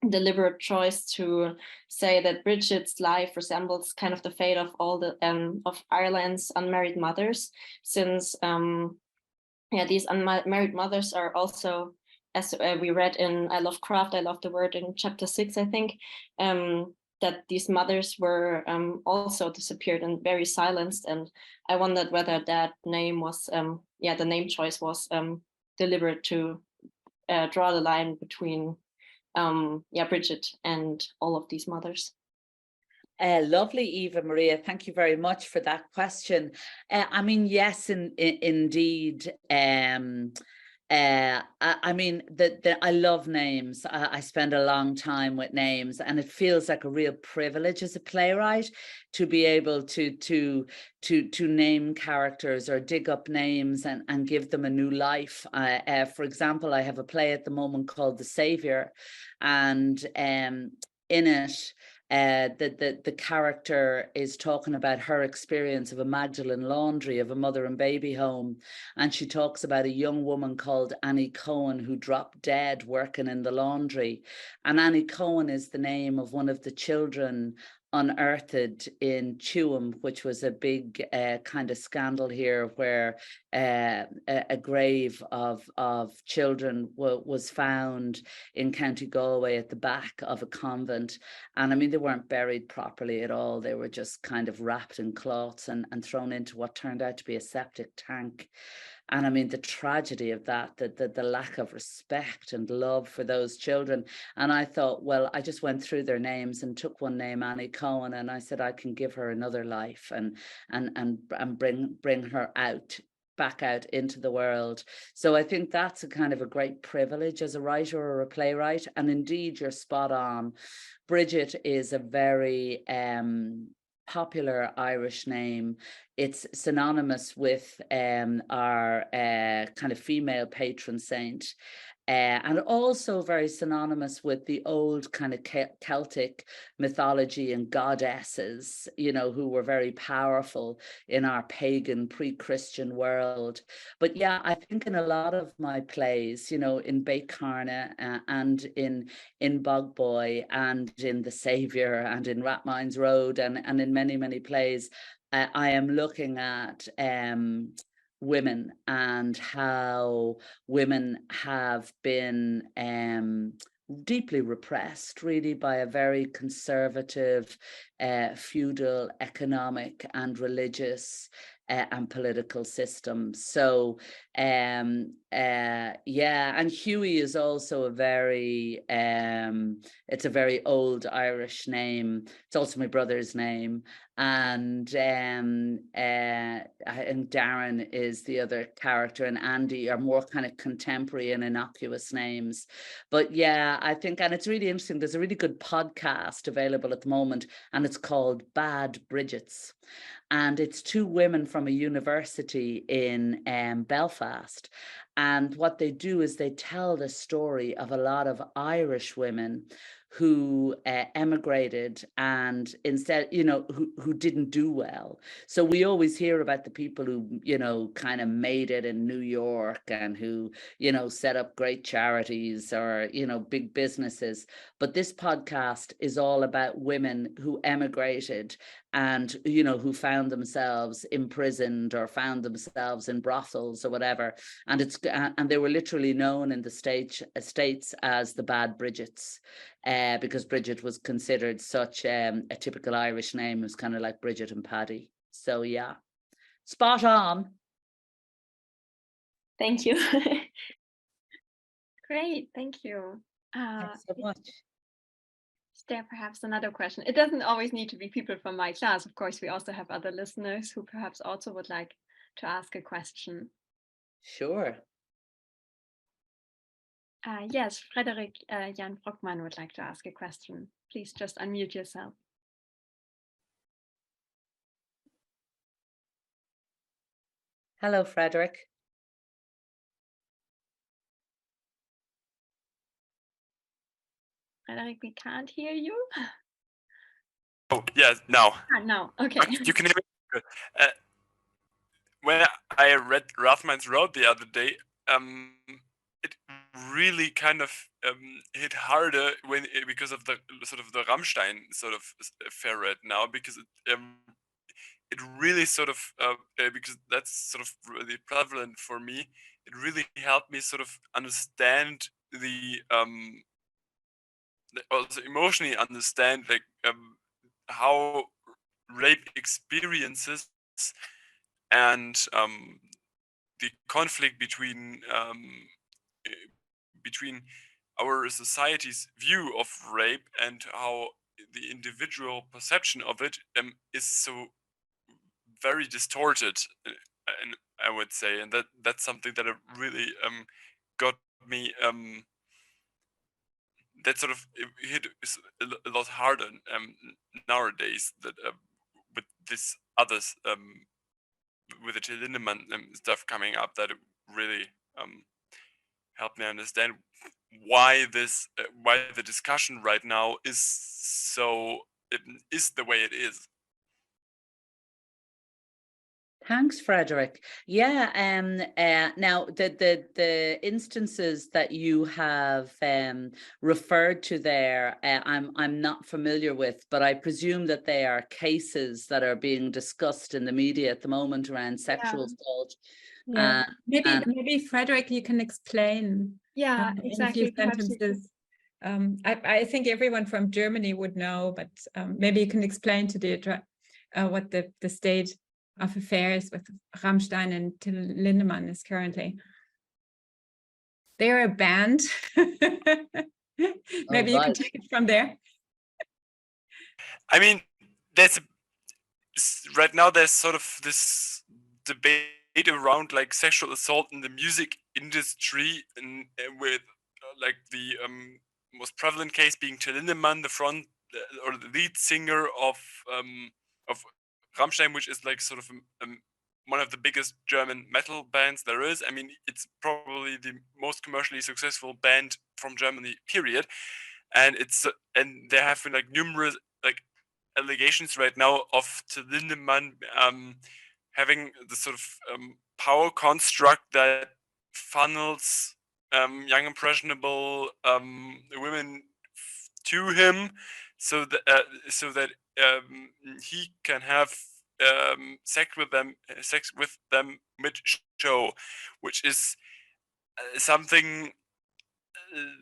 deliberate choice to say that Bridget's life resembles kind of the fate of all the of Ireland's unmarried mothers, since these unmarried mothers are also, as we read in I Love Craft, I Love the Word in chapter 6, I think, that these mothers were also disappeared and very silenced. And I wondered whether that name was, the name choice was deliberate to draw the line between Bridget and all of these mothers. Lovely, Eva Maria. Thank you very much for that question. I mean, yes, indeed. I mean, I love names. I spend a long time with names, and it feels like a real privilege as a playwright to be able to name characters or dig up names and give them a new life. For example, I have a play at the moment called The Savior, and in it, the character is talking about her experience of a Magdalene laundry, of a mother and baby home, and she talks about a young woman called Annie Cohen who dropped dead working in the laundry. And Annie Cohen is the name of one of the children unearthed in Tuam, which was a big kind of scandal here, where a grave of children was found in County Galway at the back of a convent. And I mean, they weren't buried properly at all. They were just kind of wrapped in cloths and thrown into what turned out to be a septic tank. And I mean, the tragedy of that, the lack of respect and love for those children. And I thought, well, I just went through their names and took one name, Annie Cohen, and I said, I can give her another life and bring her back out into the world. So I think that's a kind of a great privilege as a writer or a playwright. And indeed, you're spot on. Bridget is a very popular Irish name. It's synonymous with our kind of female patron saint. And also very synonymous with the old kind of Celtic mythology and goddesses, you know, who were very powerful in our pagan pre-Christian world. But yeah, I think in a lot of my plays, you know, in Bécarna and in Bogboy and in The Saviour and in RATHMINES Road and in many, many plays, I am looking at women and how women have been deeply repressed, really, by a very conservative, feudal, economic and religious and political system. So and Hughie is also a very it's a very old Irish name. It's also my brother's name, and Darren is the other character, and Andy are more kind of contemporary and innocuous names. But yeah, I think, and it's really interesting, there's a really good podcast available at the moment, and it's called Bad Bridgets. And it's two women from a university in Belfast. And what they do is they tell the story of a lot of Irish women who emigrated and instead, you know, who didn't do well. So we always hear about the people who, you know, kind of made it in New York and who, you know, set up great charities or, you know, big businesses. But this podcast is all about women who emigrated and, you know, who found themselves imprisoned or found themselves in brothels or whatever. And they were literally known in the States as the Bad Bridgets. Because Bridget was considered such a typical Irish name. It was kind of like Bridget and Paddy. So yeah, spot on. Thank you. Great, thank you. Thanks so much. Is there perhaps another question? It doesn't always need to be people from my class. Of course, we also have other listeners who perhaps also would like to ask a question. Sure. Yes, Frederick Jan Brockmann would like to ask a question. Please just unmute yourself. Hello, Frederick. Frederick, we can't hear you. Oh, yeah, now. No, okay. You can hear me? Good. When I read RATHMINES Road the other day, it really kind of hit harder because of the sort of the Rammstein sort of affair right now, because it really sort of because that's sort of really prevalent for me. It really helped me sort of understand also emotionally understand like how rape experiences and the conflict between our society's view of rape and how the individual perception of it is so very distorted, and I would say, and that's something that really got me that sort of hit a lot harder nowadays, that with this others with the Till Lindemann stuff coming up, that it really helped me understand why why the discussion right now is it is the way it is. Thanks, Frederick. Yeah, now the instances that you have referred to there, I'm not familiar with, but I presume that they are cases that are being discussed in the media at the moment around sexual assault. Yeah, maybe Frederick, you can explain. Yeah, in exactly. a few sentences. I think everyone from Germany would know, but maybe you can explain to Deirdre what the state of affairs with Rammstein and Till Lindemann is currently. They're a band. Maybe you can take it from there. I mean, right now there's sort of this debate around like sexual assault in the music industry, and with like the most prevalent case being Till Lindemann, the front or the lead singer of Rammstein, which is like sort of one of the biggest German metal bands there is. I mean, it's probably the most commercially successful band from Germany, period. And and there have been like numerous like allegations right now of Till Lindemann having the sort of power construct that funnels young impressionable women to him, so that he can have sex with them mid-show, which is something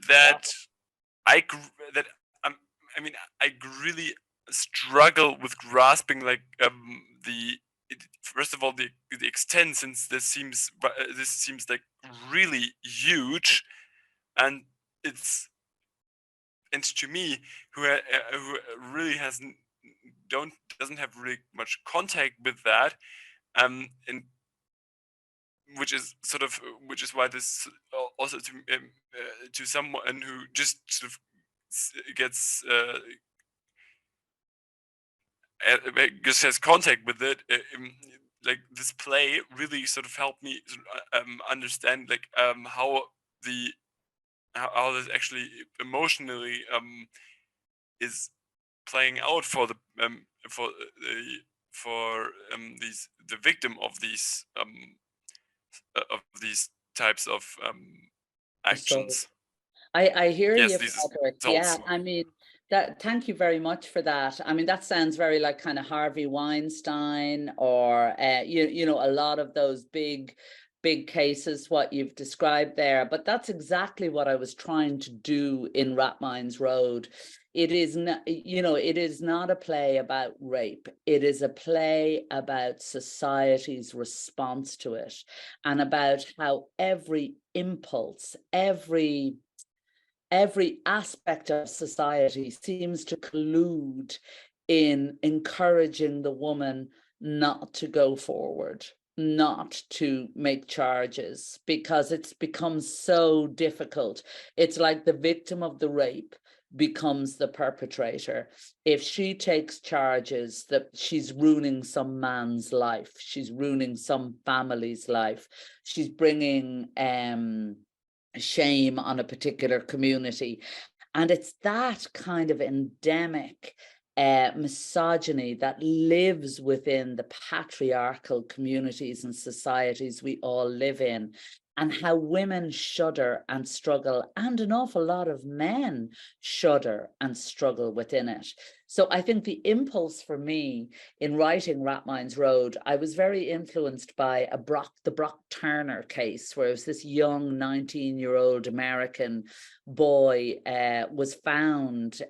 that I mean, I really struggle with grasping, like first of all the extent, since this seems like really huge, and to me, who really doesn't have really much contact with that, and which is why this also to someone who just sort of gets just has contact with it, like this play really sort of helped me understand like how this actually emotionally is playing out for the the victim of these types of actions. I hear yes, you, Frederick. Yeah, I mean, thank you very much for that. I mean, that sounds very like kind of Harvey Weinstein, or you know, a lot of those big cases, what you've described there. But that's exactly what I was trying to do in RATHMINES Road. It is not, you know, it is not a play about rape. It is a play about society's response to it, and about how every impulse, every aspect of society seems to collude in encouraging the woman not to go forward, not to make charges, because it's become so difficult. It's like the victim of the rape becomes the perpetrator. If she takes charges, that she's ruining some man's life, she's ruining some family's life, she's bringing shame on a particular community. And it's that kind of endemic misogyny that lives within the patriarchal communities and societies we all live in, and how women shudder and struggle, and an awful lot of men shudder and struggle within it. So I think the impulse for me in writing RATHMINES Road, I was very influenced by the Brock Turner case, where it was this young 19-year-old American boy was found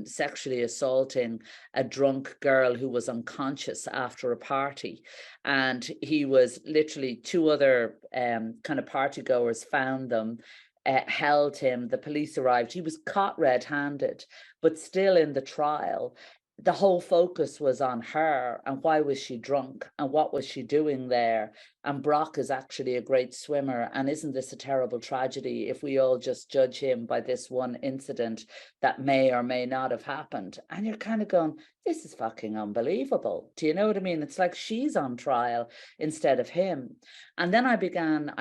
sexually assaulting a drunk girl who was unconscious after a party. And he was literally, two other kind of party goers found them, held him, the police arrived, he was caught red-handed, but still in the trial, the whole focus was on her and why was she drunk and what was she doing there. And Brock is actually a great swimmer, and isn't this a terrible tragedy if we all just judge him by this one incident that may or may not have happened? And you're kind of going, this is fucking unbelievable. Do you know what I mean? It's like she's on trial instead of him. And then I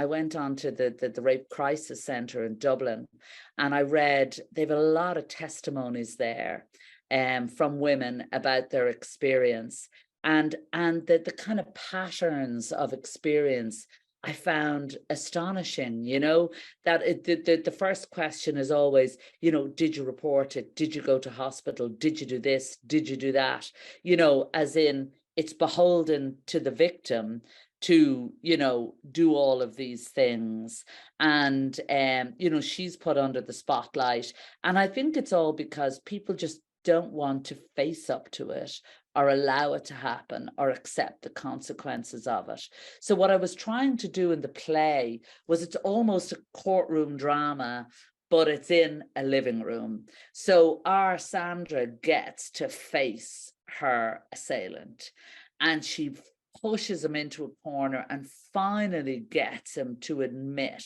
went on to the Rape Crisis Centre in Dublin, and I read, they've a lot of testimonies there from women about their experience, and the kind of patterns of experience I found astonishing. You know, that the first question is always, you know, did you report it? Did you go to hospital? Did you do this? Did you do that? You know, as in it's beholden to the victim to, you know, do all of these things. And, you know, she's put under the spotlight. And I think it's all because people just don't want to face up to it or allow it to happen or accept the consequences of it. So what I was trying to do in the play was, it's almost a courtroom drama, but it's in a living room. So our Sandra gets to face her assailant, and she pushes him into a corner and finally gets him to admit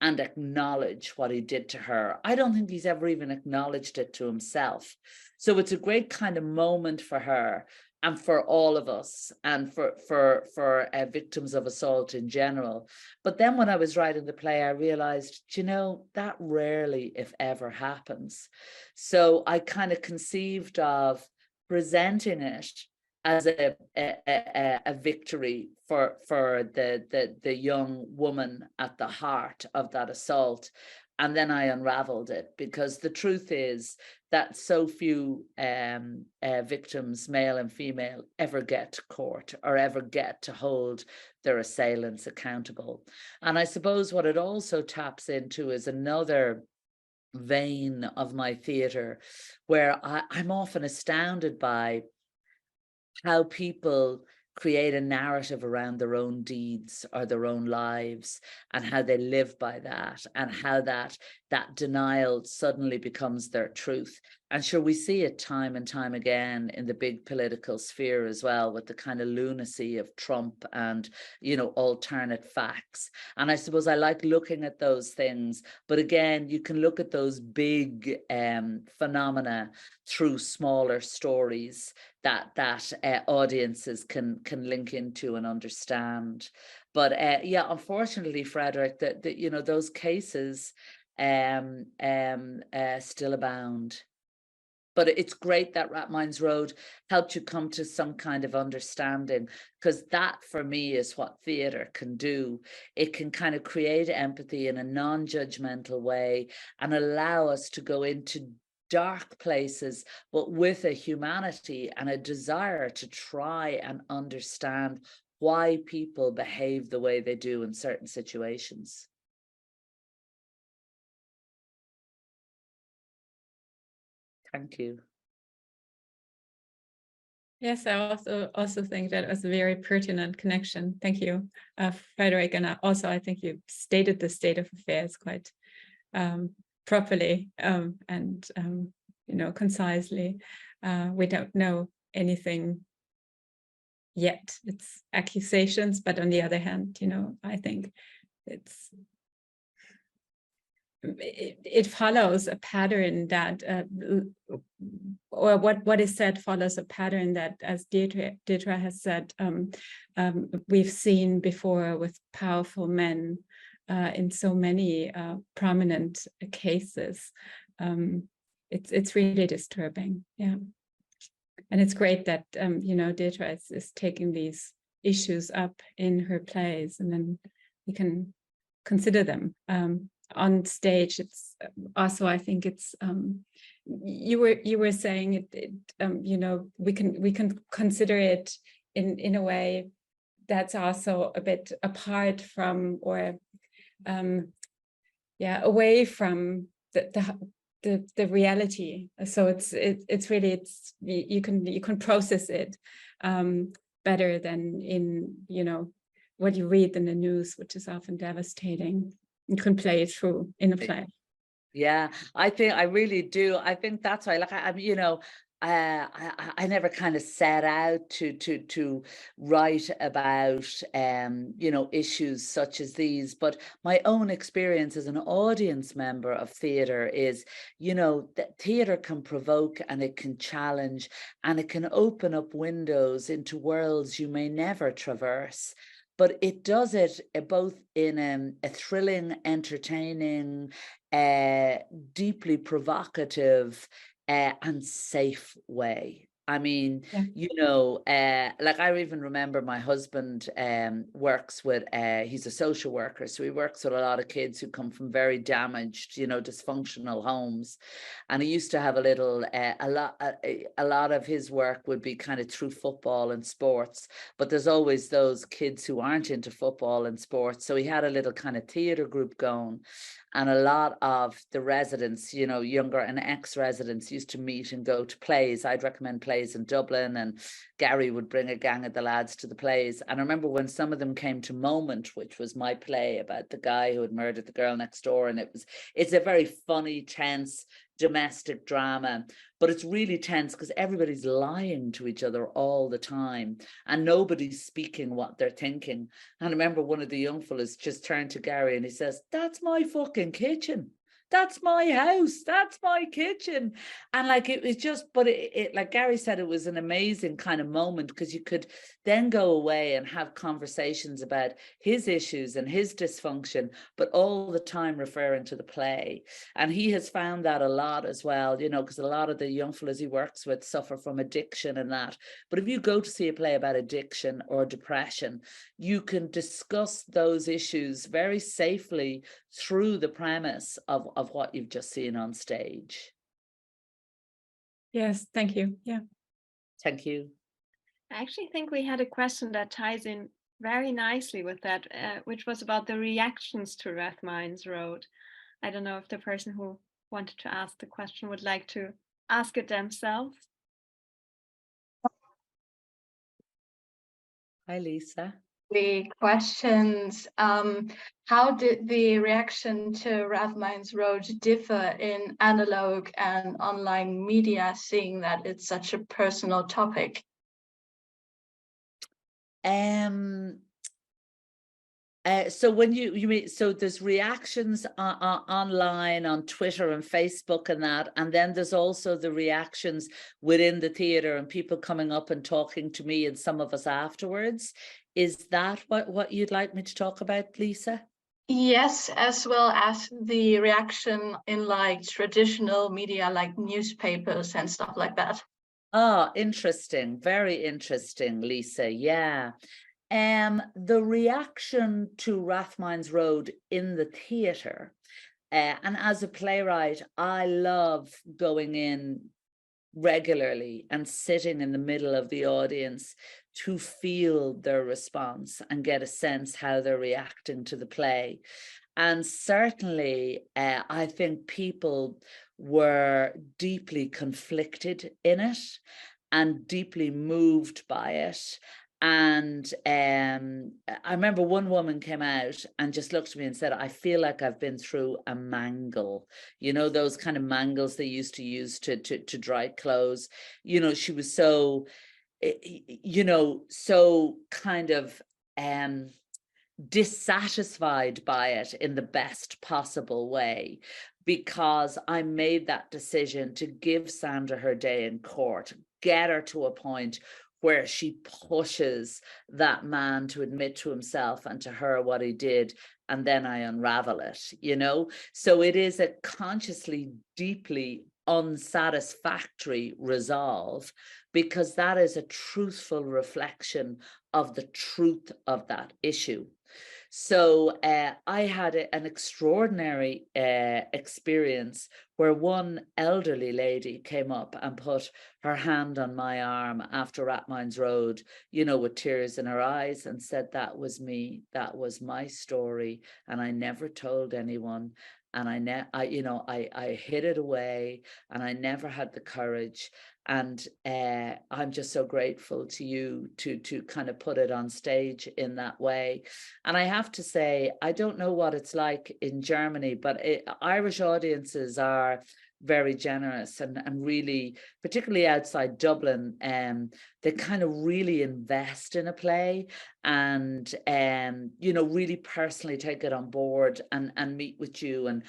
and acknowledge what he did to her. I don't think he's ever even acknowledged it to himself. So it's a great kind of moment for her and for all of us, and for victims of assault in general. But then when I was writing the play, I realized, you know, that rarely, if ever, happens. So I kind of conceived of presenting it as a victory for the young woman at the heart of that assault. And then I unraveled it, because the truth is that so few victims, male and female, ever get to court or ever get to hold their assailants accountable. And I suppose what it also taps into is another vein of my theatre, where I'm often astounded by how people create a narrative around their own deeds or their own lives, and how they live by that, and how that denial suddenly becomes their truth. And sure, we see it time and time again in the big political sphere as well, with the kind of lunacy of Trump and, you know, alternate facts. And I suppose I like looking at those things, but again, you can look at those big phenomena through smaller stories that audiences can link into and understand. But yeah, unfortunately, Frederick, that you know, those cases still abound. But it's great that RATHMINES Road helped you come to some kind of understanding, because that for me is what theatre can do. It can kind of create empathy in a non-judgmental way and allow us to go into dark places, but with a humanity and a desire to try and understand why people behave the way they do in certain situations. Thank you. Yes, I also think that was a very pertinent connection. Thank you, Frederick. And I think you stated the state of affairs quite properly and you know, concisely. We don't know anything yet. It's accusations, but on the other hand, you know, I think it follows a pattern that, or what is said follows a pattern that, as Deirdre has said, we've seen before with powerful men in so many prominent cases. it's really disturbing. Yeah. And it's great that, you know, Deirdre is taking these issues up in her plays, and then we can consider them on stage. It's also, I think it's, you were saying it, you know, we can consider it in a way that's also a bit apart from, or yeah, away from the reality. So it's really, you can process it better than in, you know, what you read in the news, which is often devastating. You can play it through in a play. Yeah, I think I really do. I think that's why, like, I you know, I never kind of set out to write about you know, issues such as these, but my own experience as an audience member of theatre is, you know, that theatre can provoke and it can challenge and it can open up windows into worlds you may never traverse. But it does it both in a thrilling, entertaining, deeply provocative, and safe way. I mean, Yeah. you know, like I even remember my husband works with, he's a social worker, so he works with a lot of kids who come from very damaged, you know, dysfunctional homes. And he used to have a little, a lot of his work would be kind of through football and sports, but there's always those kids who aren't into football and sports. So he had a little kind of theatre group going. And a lot of the residents, you know, younger and ex-residents used to meet and go to plays. I'd recommend plays in Dublin, and Gary would bring a gang of the lads to the plays. And I remember when some of them came to Moment, which was my play about the guy who had murdered the girl next door. And it's a very funny, tense, domestic drama, but it's really tense because everybody's lying to each other all the time and nobody's speaking what they're thinking. And I remember one of the young fellas just turned to Gary and he says, "That's my fucking kitchen. That's my house. That's my kitchen." And like, it was just, but it like Gary said, it was an amazing kind of moment because you could then go away and have conversations about his issues and his dysfunction, but all the time referring to the play. And he has found that a lot as well, you know, because a lot of the young fellas he works with suffer from addiction and that. But if you go to see a play about addiction or depression, you can discuss those issues very safely through the premise of what you've just seen on stage. Yes, thank you. Yeah. Thank you. I actually think we had a question that ties in very nicely with that, which was about the reactions to RATHMINES wrote. I don't know if the person who wanted to ask the question would like to ask it themselves. Hi, Lisa. The questions, how did the reaction to RATHMINES Road differ in analog and online media, seeing that it's such a personal topic? So when you mean, so there's reactions online on Twitter and Facebook and that, and then there's also the reactions within the theatre and people coming up and talking to me and some of us afterwards. Is that what you'd like me to talk about, Lisa? Yes, as well as the reaction in like traditional media, like newspapers and stuff like that. Oh, interesting. Very interesting, Lisa. Yeah. The reaction to RATHMINES Road in the theatre, and as a playwright, I love going in regularly and sitting in the middle of the audience to feel their response and get a sense how they're reacting to the play. And certainly, I think people were deeply conflicted in it and deeply moved by it. And I remember one woman came out and just looked at me and said, "I feel like I've been through a mangle." You know, those kind of mangles they used to use to dry clothes. You know, she was so, you know, so kind of dissatisfied by it in the best possible way, because I made that decision to give Sandra her day in court, get her to a point where she pushes that man to admit to himself and to her what he did, and then I unravel it, you know? So it is a consciously, deeply unsatisfactory resolve, because that is a truthful reflection of the truth of that issue. So I had an extraordinary experience where one elderly lady came up and put her hand on my arm after RATHMINES Road, you know, with tears in her eyes, and said, that was me, that was my story, and I never told anyone. And I hid it away, and I never had the courage. And I'm just so grateful to you to kind of put it on stage in that way. And I have to say, I don't know what it's like in Germany, but Irish audiences are very generous and really, particularly outside Dublin, they kind of really invest in a play and you know, really personally take it on board and meet with you and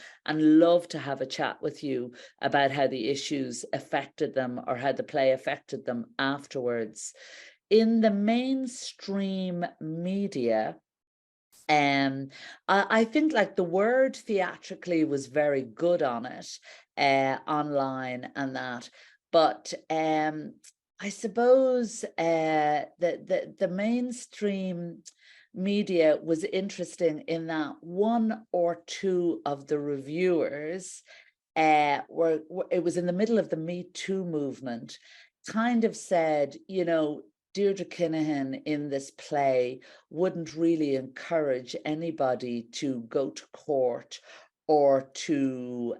love to have a chat with you about how the issues affected them or how the play affected them afterwards. In the mainstream media, I think like the word theatrically was very good on it, online and that, but I suppose the mainstream media was interesting in that one or two of the reviewers it was in the middle of the Me Too movement, kind of said, you know, Deirdre Kinahan in this play wouldn't really encourage anybody to go to court or to,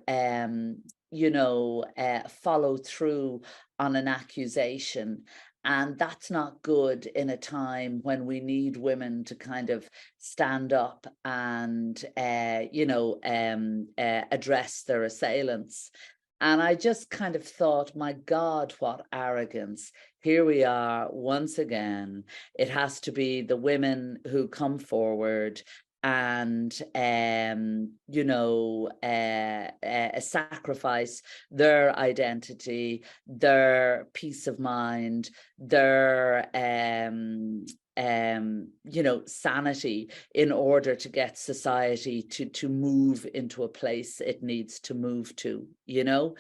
you know, follow through on an accusation. And that's not good in a time when we need women to kind of stand up and, you know, address their assailants. And I just kind of thought, my God, what arrogance. Here we are once again. It has to be the women who come forward and, you know, sacrifice their identity, their peace of mind, their, you know, sanity in order to get society to move into a place it needs to move to, you know,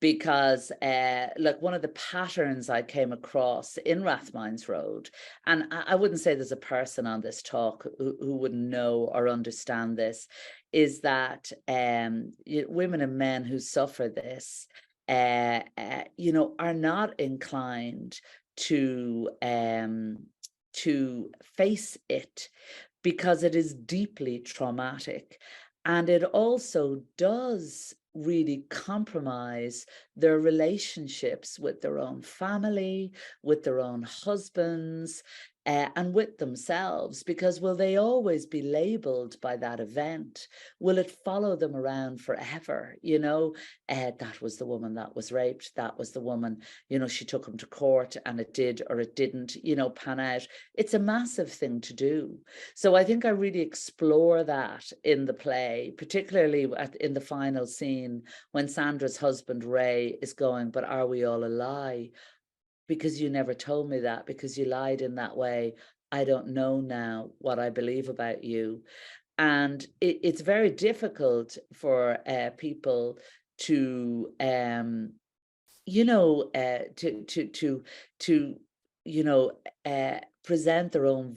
because like one of the patterns I came across in RATHMINES Road, and I wouldn't say there's a person on this talk who wouldn't know or understand this, is that women and men who suffer this, you know, are not inclined to face it because it is deeply traumatic, and it also does really compromise their relationships with their own family, with their own husbands, and with themselves, because will they always be labeled by that event? Will it follow them around forever? You know, that was the woman that was raped, that was the woman, you know, she took him to court and it did or it didn't, you know, pan out. It's a massive thing to do. So I think I really explore that in the play, particularly in the final scene when Sandra's husband Ray is going, but are we all a lie? Because you never told me that, because you lied in that way. I don't know now what I believe about you. And it's very difficult for people to, you know, to you know, present their own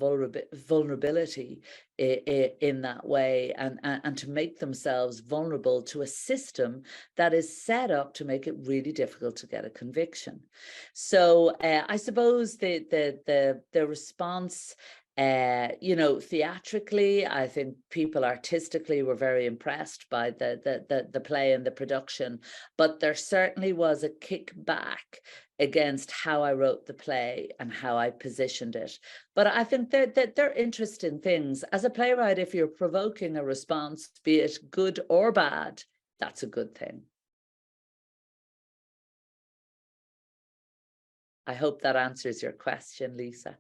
vulnerability in that way, and to make themselves vulnerable to a system that is set up to make it really difficult to get a conviction. So I suppose the response, you know, theatrically, I think people artistically were very impressed by the play and the production, but there certainly was a kickback against how I wrote the play and how I positioned it. But I think that they're interesting things. As a playwright, if you're provoking a response, be it good or bad, that's a good thing. I hope that answers your question, Lisa.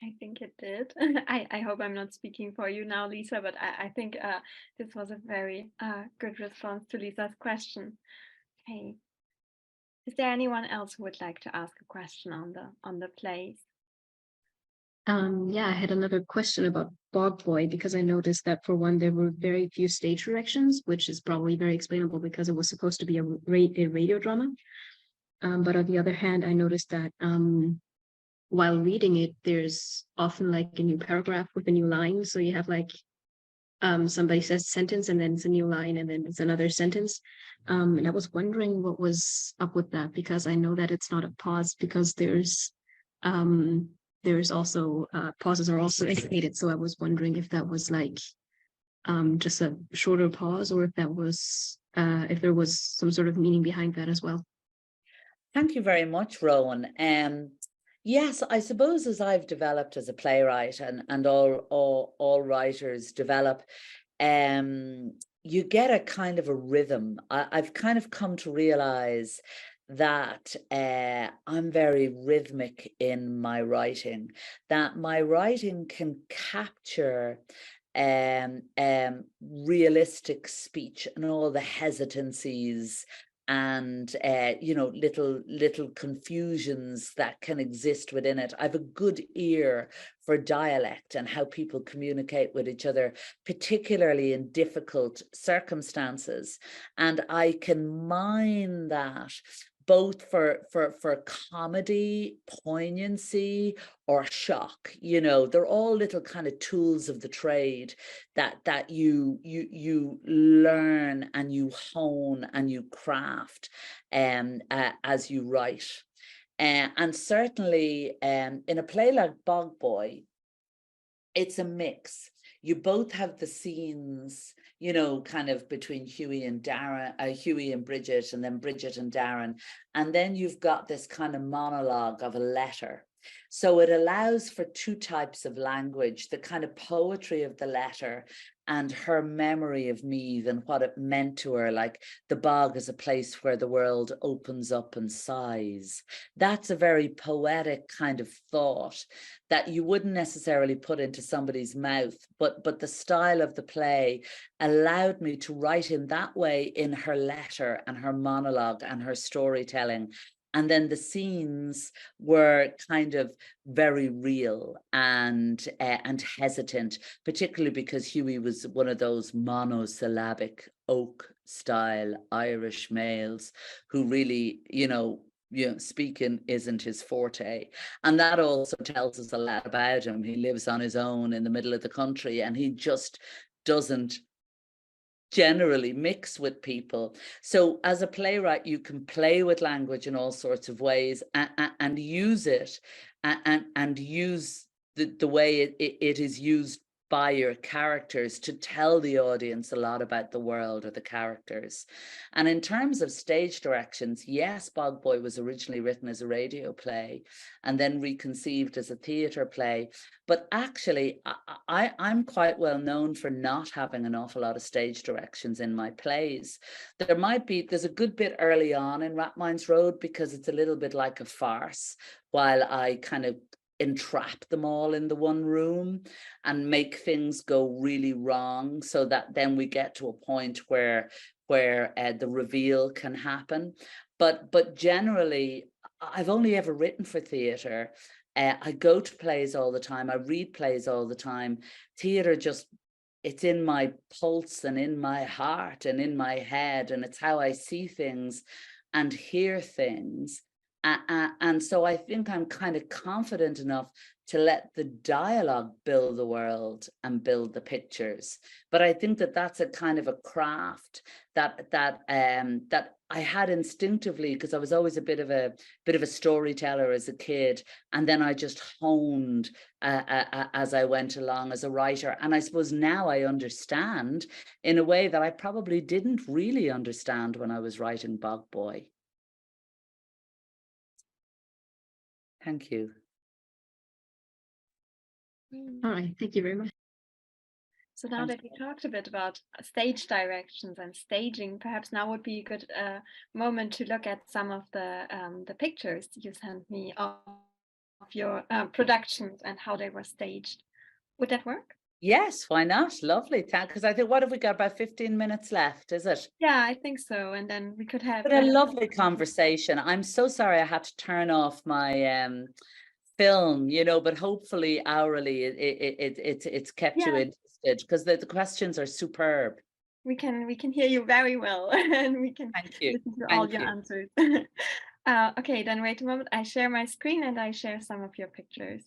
I think it did. I hope I'm not speaking for you now, Lisa, but I think this was a very good response to Lisa's question. Okay. Is there anyone else who would like to ask a question on the plays? Yeah, I had another question about Bog Boy because I noticed that for one, there were very few stage directions, which is probably very explainable because it was supposed to be a radio drama. But on the other hand, I noticed that while reading it, there's often like a new paragraph with a new line. So you have like somebody says a sentence and then it's a new line and then it's another sentence. And I was wondering what was up with that because I know that it's not a pause because there's also pauses are also indicated. So I was wondering if that was like just a shorter pause or if that was if there was some sort of meaning behind that as well. Thank you very much, Rowan. Yes, I suppose as I've developed as a playwright and all writers develop, you get a kind of a rhythm. I've kind of come to realize that I'm very rhythmic in my writing, that my writing can capture realistic speech and all the hesitancies and you know, little confusions that can exist within it. I have a good ear for dialect and how people communicate with each other, particularly in difficult circumstances, and I can mine that both for comedy, poignancy, or shock. You know, they're all little kind of tools of the trade that you learn and you hone and you craft as you write. And certainly in a play like Bog Boy, it's a mix. You both have the scenes, you know, kind of between Hughie and Bridget, and then Bridget and Darren. And then you've got this kind of monologue of a letter. So it allows for two types of language, the kind of poetry of the letter and her memory of Meath and what it meant to her, like the bog is a place where the world opens up and sighs. That's a very poetic kind of thought that you wouldn't necessarily put into somebody's mouth, but the style of the play allowed me to write in that way in her letter and her monologue and her storytelling. And then the scenes were kind of very real and hesitant, particularly because Hughie was one of those monosyllabic oak style Irish males who really, you know, speaking isn't his forte. And that also tells us a lot about him. He lives on his own in the middle of the country and he just doesn't generally mix with people. So as a playwright, you can play with language in all sorts of ways and use it and use the way it is used by your characters to tell the audience a lot about the world or the characters. And in terms of stage directions, yes, Bog Boy was originally written as a radio play and then reconceived as a theatre play. But actually, I'm quite well known for not having an awful lot of stage directions in my plays. There's a good bit early on in RATHMINES Road because it's a little bit like a farce, while I kind of entrap them all in the one room and make things go really wrong so that then we get to a point where the reveal can happen. But generally, I've only ever written for theatre. I go to plays all the time. I read plays all the time. Theatre just, it's in my pulse and in my heart and in my head, and it's how I see things and hear things. And so I think I'm kind of confident enough to let the dialogue build the world and build the pictures. But I think that that's a kind of a craft that I had instinctively, because I was always a bit of a storyteller as a kid, and then I just honed as I went along as a writer. And I suppose now I understand in a way that I probably didn't really understand when I was writing Bog Boy. Thank you. All right, thank you very much. So now that we talked a bit about stage directions and staging, perhaps now would be a good moment to look at some of the pictures you sent me of your productions and how they were staged. Would that work? Yes, why not? Lovely. Because I think, what have we got, about 15 minutes left, is it? Yeah, I think so. And then we could have a lovely conversation. I'm so sorry I had to turn off my film, you know, but hopefully hourly it's kept you interested, because the questions are superb. We can hear you very well, and we can Thank you. listen to Thank all your you. answers. Okay, then wait a moment. I share my screen and I share some of your pictures.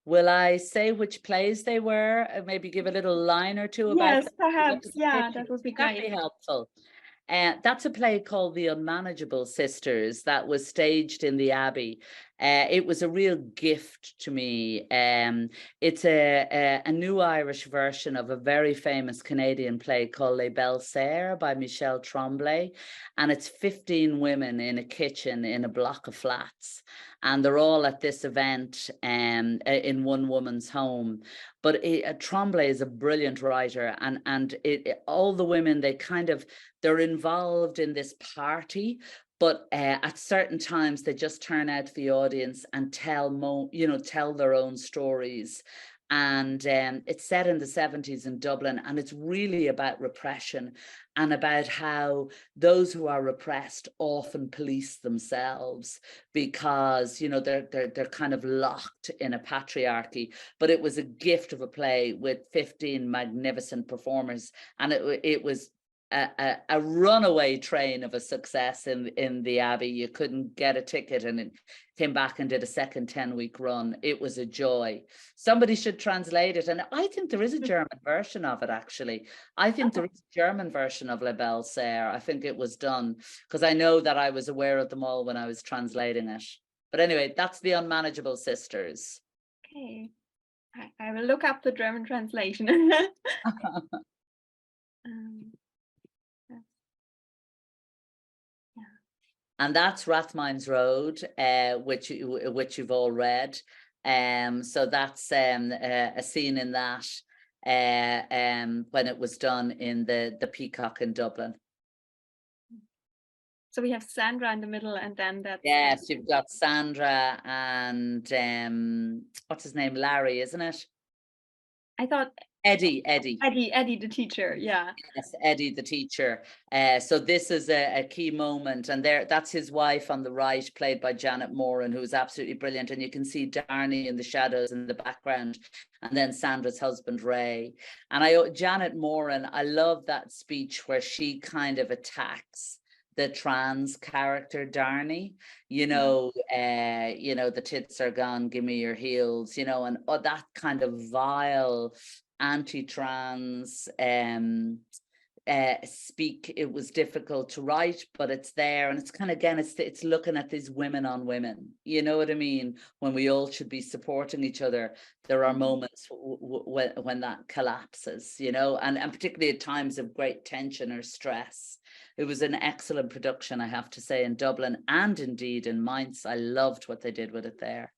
Will I say which plays they were? Maybe give a little line or two about Yes, them? perhaps. Yeah, that would be That'd great. be helpful. That's a play called The Unmanageable Sisters that was staged in the Abbey. It was a real gift to me. It's a new Irish version of a very famous Canadian play called Les Belles Sœurs by Michel Tremblay. And it's 15 women in a kitchen in a block of flats. And they're all at this event in one woman's home. But Tremblay is a brilliant writer, and all the women, they're involved in this party, but at certain times they just turn out to the audience and tell their own stories. And it's set in the 70s in Dublin, and it's really about repression and about how those who are repressed often police themselves because, you know, they're kind of locked in a patriarchy. But it was a gift of a play with 15 magnificent performers, and it was a runaway train of a success in the Abbey. You couldn't get a ticket, and it came back and did a second 10-week run. It was a joy. Somebody should translate it, and I think there is a German version of it, actually. I think there is a German version of Les Belles Sœurs. I think it was done, because I know that I was aware of them all when I was translating it. But anyway, that's The Unmanageable Sisters. Okay, I will look up the German translation. And that's Rathmines Road, which you've all read. So that's a scene in that when it was done in the Peacock in Dublin. So we have Sandra in the middle, and then that's... Yes, you've got Sandra and what's his name? Larry, isn't it? I thought... Eddie, the teacher, yeah. Yes, Eddie, the teacher. So this is a key moment, and that's his wife on the right, played by Janet Moran, who's absolutely brilliant. And you can see Darnie in the shadows in the background, and then Sandra's husband, Ray. And Janet Moran, I love that speech where she kind of attacks the trans character Darnie, the tits are gone, give me your heels, and that kind of vile anti-trans speak. It was difficult to write, but it's there, and it's kind of, again, it's looking at these women on women, you know what I mean, when we all should be supporting each other. There are moments when that collapses, and particularly at times of great tension or stress. It was an excellent production, I have to say, in Dublin, and indeed in Mainz. I loved what they did with it there.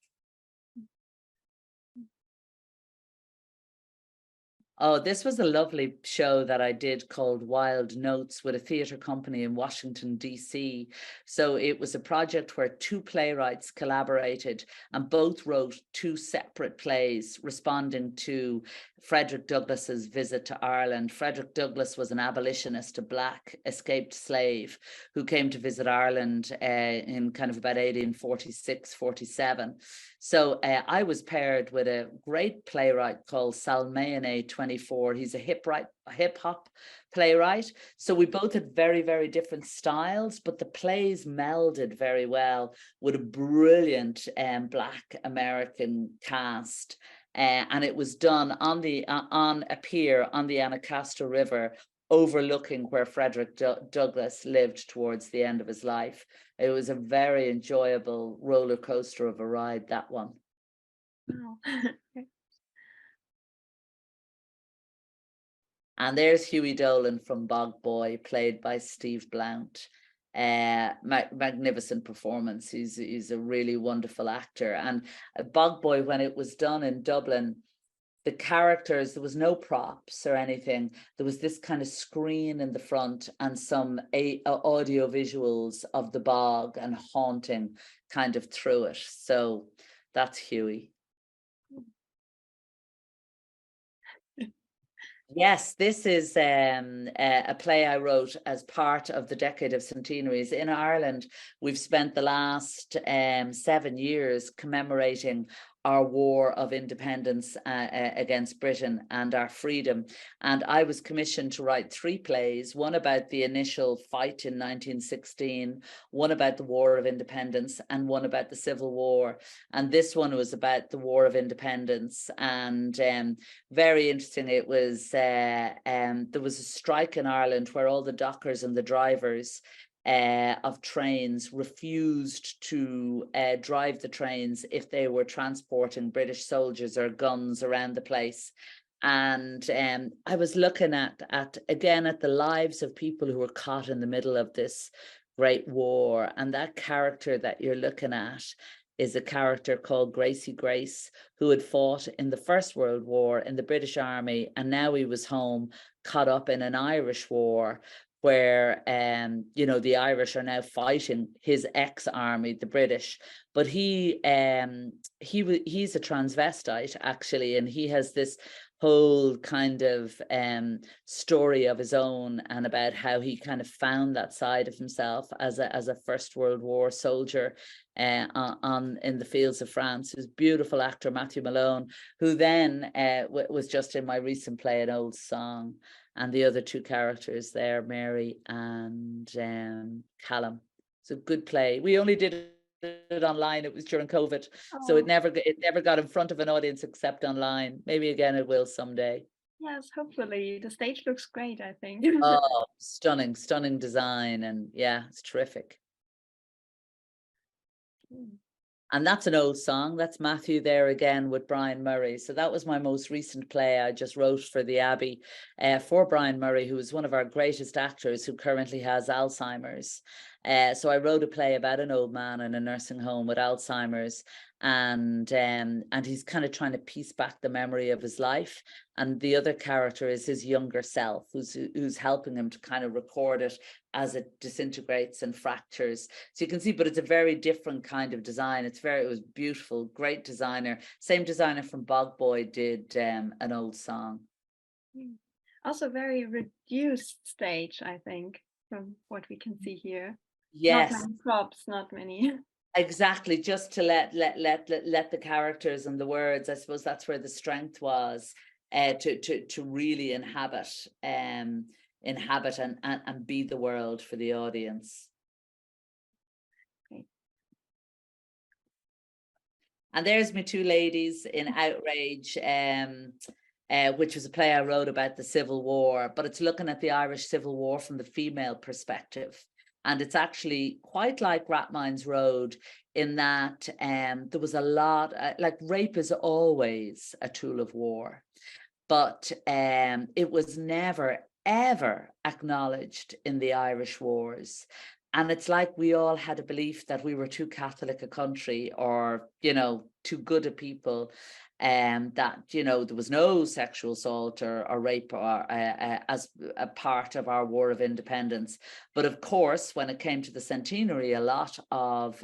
Oh, this was a lovely show that I did called Wild Notes with a theatre company in Washington, D.C. So it was a project where two playwrights collaborated and both wrote two separate plays responding to Frederick Douglass's visit to Ireland. Frederick Douglass was an abolitionist, a Black escaped slave who came to visit Ireland in kind of about 1846, 47. So I was paired with a great playwright called Salmayane 24. He's a hip hop playwright. So we both had very, very different styles, but the plays melded very well with a brilliant Black American cast. And it was done on a pier on the Anacostia River, overlooking where Frederick Douglass lived towards the end of his life. It was a very enjoyable roller coaster of a ride, that one. Wow. And there's Huey Dolan from Bog Boy, played by Steve Blount. Magnificent performance. He's a really wonderful actor. And Bog Boy, when it was done in Dublin, the characters, there was no props or anything. There was this kind of screen in the front and some audio visuals of the bog and haunting kind of through it. So that's Huey. Yes, this is a play I wrote as part of the Decade of Centenaries. In Ireland, we've spent the last 7 years commemorating our war of independence against Britain and our freedom. And I was commissioned to write 3 plays, one about the initial fight in 1916, one about the War of Independence, and one about the Civil War. And this one was about the War of Independence. And very interesting, it was, there was a strike in Ireland where all the dockers and the drivers of trains refused to drive the trains if they were transporting British soldiers or guns around the place. And I was looking at the lives of people who were caught in the middle of this great war. And that character that you're looking at is a character called Gracie Grace, who had fought in the First World War in the British Army, and now he was home caught up in an Irish war where the Irish are now fighting his ex-army, the British. But he's a transvestite actually, and he has this whole kind of story of his own, and about how he kind of found that side of himself as a First World War soldier in the fields of France. His beautiful actor Matthew Malone, who then was just in my recent play, An Old Song. And the other 2 characters there, Mary and Callum. It's a good play. We only did it online. It was during COVID, so it never got in front of an audience except online. Maybe again it will someday. Yes, hopefully. The stage looks great, I think. Oh, stunning design, and yeah, it's terrific. And that's An Old Song. That's Matthew there again with Brian Murray. So that was my most recent play I just wrote for the Abbey for Brian Murray, who is one of our greatest actors who currently has Alzheimer's. So I wrote a play about an old man in a nursing home with Alzheimer's, and he's kind of trying to piece back the memory of his life. And the other character is his younger self, who's helping him to kind of record it as it disintegrates and fractures. So you can see, but it's a very different kind of design. It was beautiful, great designer. Same designer from Bog Boy did An Old Song. Also very reduced stage, I think, from what we can see here. Yes. Not many props, not many. Exactly, just to let the characters and the words. I suppose that's where the strength was, to really inhabit and be the world for the audience. Okay. And there's my 2 ladies in Outrage, which was a play I wrote about the Civil War, but it's looking at the Irish Civil War from the female perspective. And it's actually quite like RATHMINES Road in that there was a lot, like rape is always a tool of war, but it was never, ever acknowledged in the Irish wars. And it's like we all had a belief that we were too Catholic a country, or, too good a people, that, there was no sexual assault or rape as a part of our war of independence. But of course, when it came to the centenary, a lot of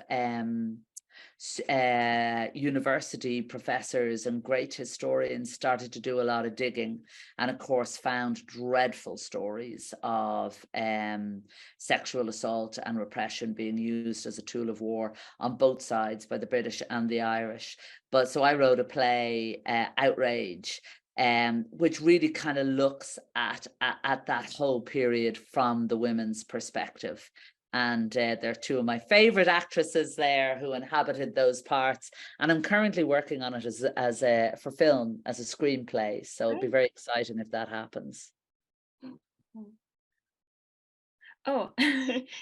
university professors and great historians started to do a lot of digging, and of course found dreadful stories of sexual assault and repression being used as a tool of war on both sides by the British and the Irish. But so I wrote a play, Outrage, which really kind of looks at that whole period from the women's perspective. And they're 2 of my favorite actresses there who inhabited those parts. And I'm currently working on it for film, as a screenplay. So it'll be very exciting if that happens. Oh,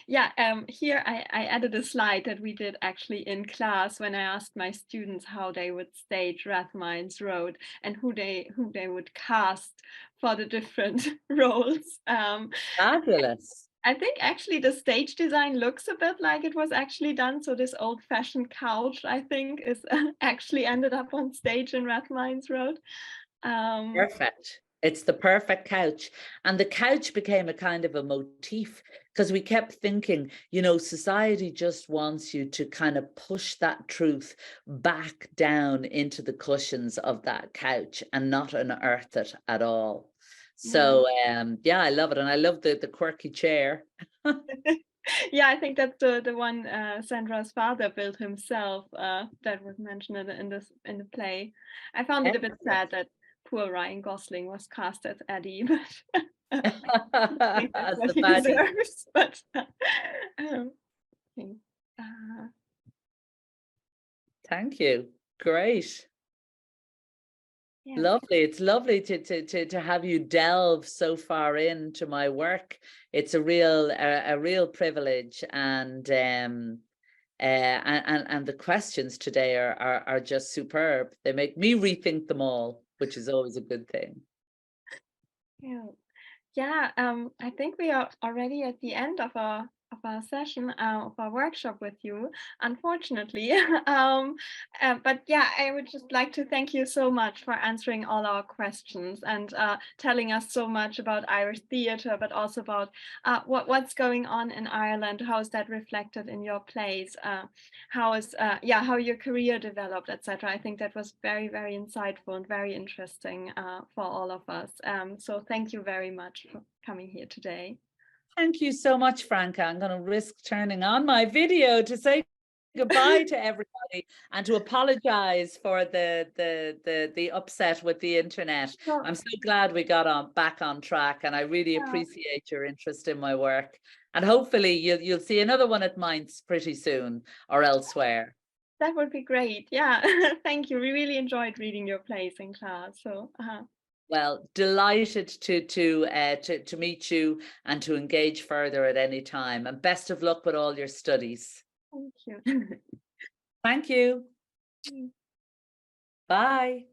yeah. Here I added a slide that we did actually in class when I asked my students how they would stage RATHMINES Road and who they would cast for the different roles. Fabulous. I think actually the stage design looks a bit like it was actually done. So this old-fashioned couch, I think, is actually ended up on stage in RATHMINES Road. Perfect. It's the perfect couch. And the couch became a kind of a motif because we kept thinking, you know, society just wants you to kind of push that truth back down into the cushions of that couch and not unearth it at all. So yeah, I love it. And I love the quirky chair. Yeah, I think that's the one Sandra's father built himself. That was mentioned in the play. I found it a bit sad that poor Ryan Gosling was cast as Eddie, but I think that's As what the he baddie. deserves. But Thank you. Great. yeah. Lovely. It's lovely to have you delve so far into my work. It's a real privilege, and the questions today are just superb. They make me rethink them all, which is always a good thing. Yeah. I think we are already at the end of our session, of our workshop with you, unfortunately. But yeah, I would just like to thank you so much for answering all our questions and telling us so much about Irish theatre, but also about what's going on in Ireland, how is that reflected in your plays, how your career developed, etc. I think that was very, very insightful and very interesting for all of us. So thank you very much for coming here today. Thank you so much, Franca. I'm going to risk turning on my video to say goodbye to everybody and to apologize for the upset with the internet. I'm so glad we got back on track, and I really appreciate your interest in my work. And hopefully you'll see another one at Mainz pretty soon or elsewhere. That would be great. Yeah, thank you. We really enjoyed reading your plays in class. So. Well, delighted to meet you and to engage further at any time. And best of luck with all your studies. Thank you. Thank you. Bye.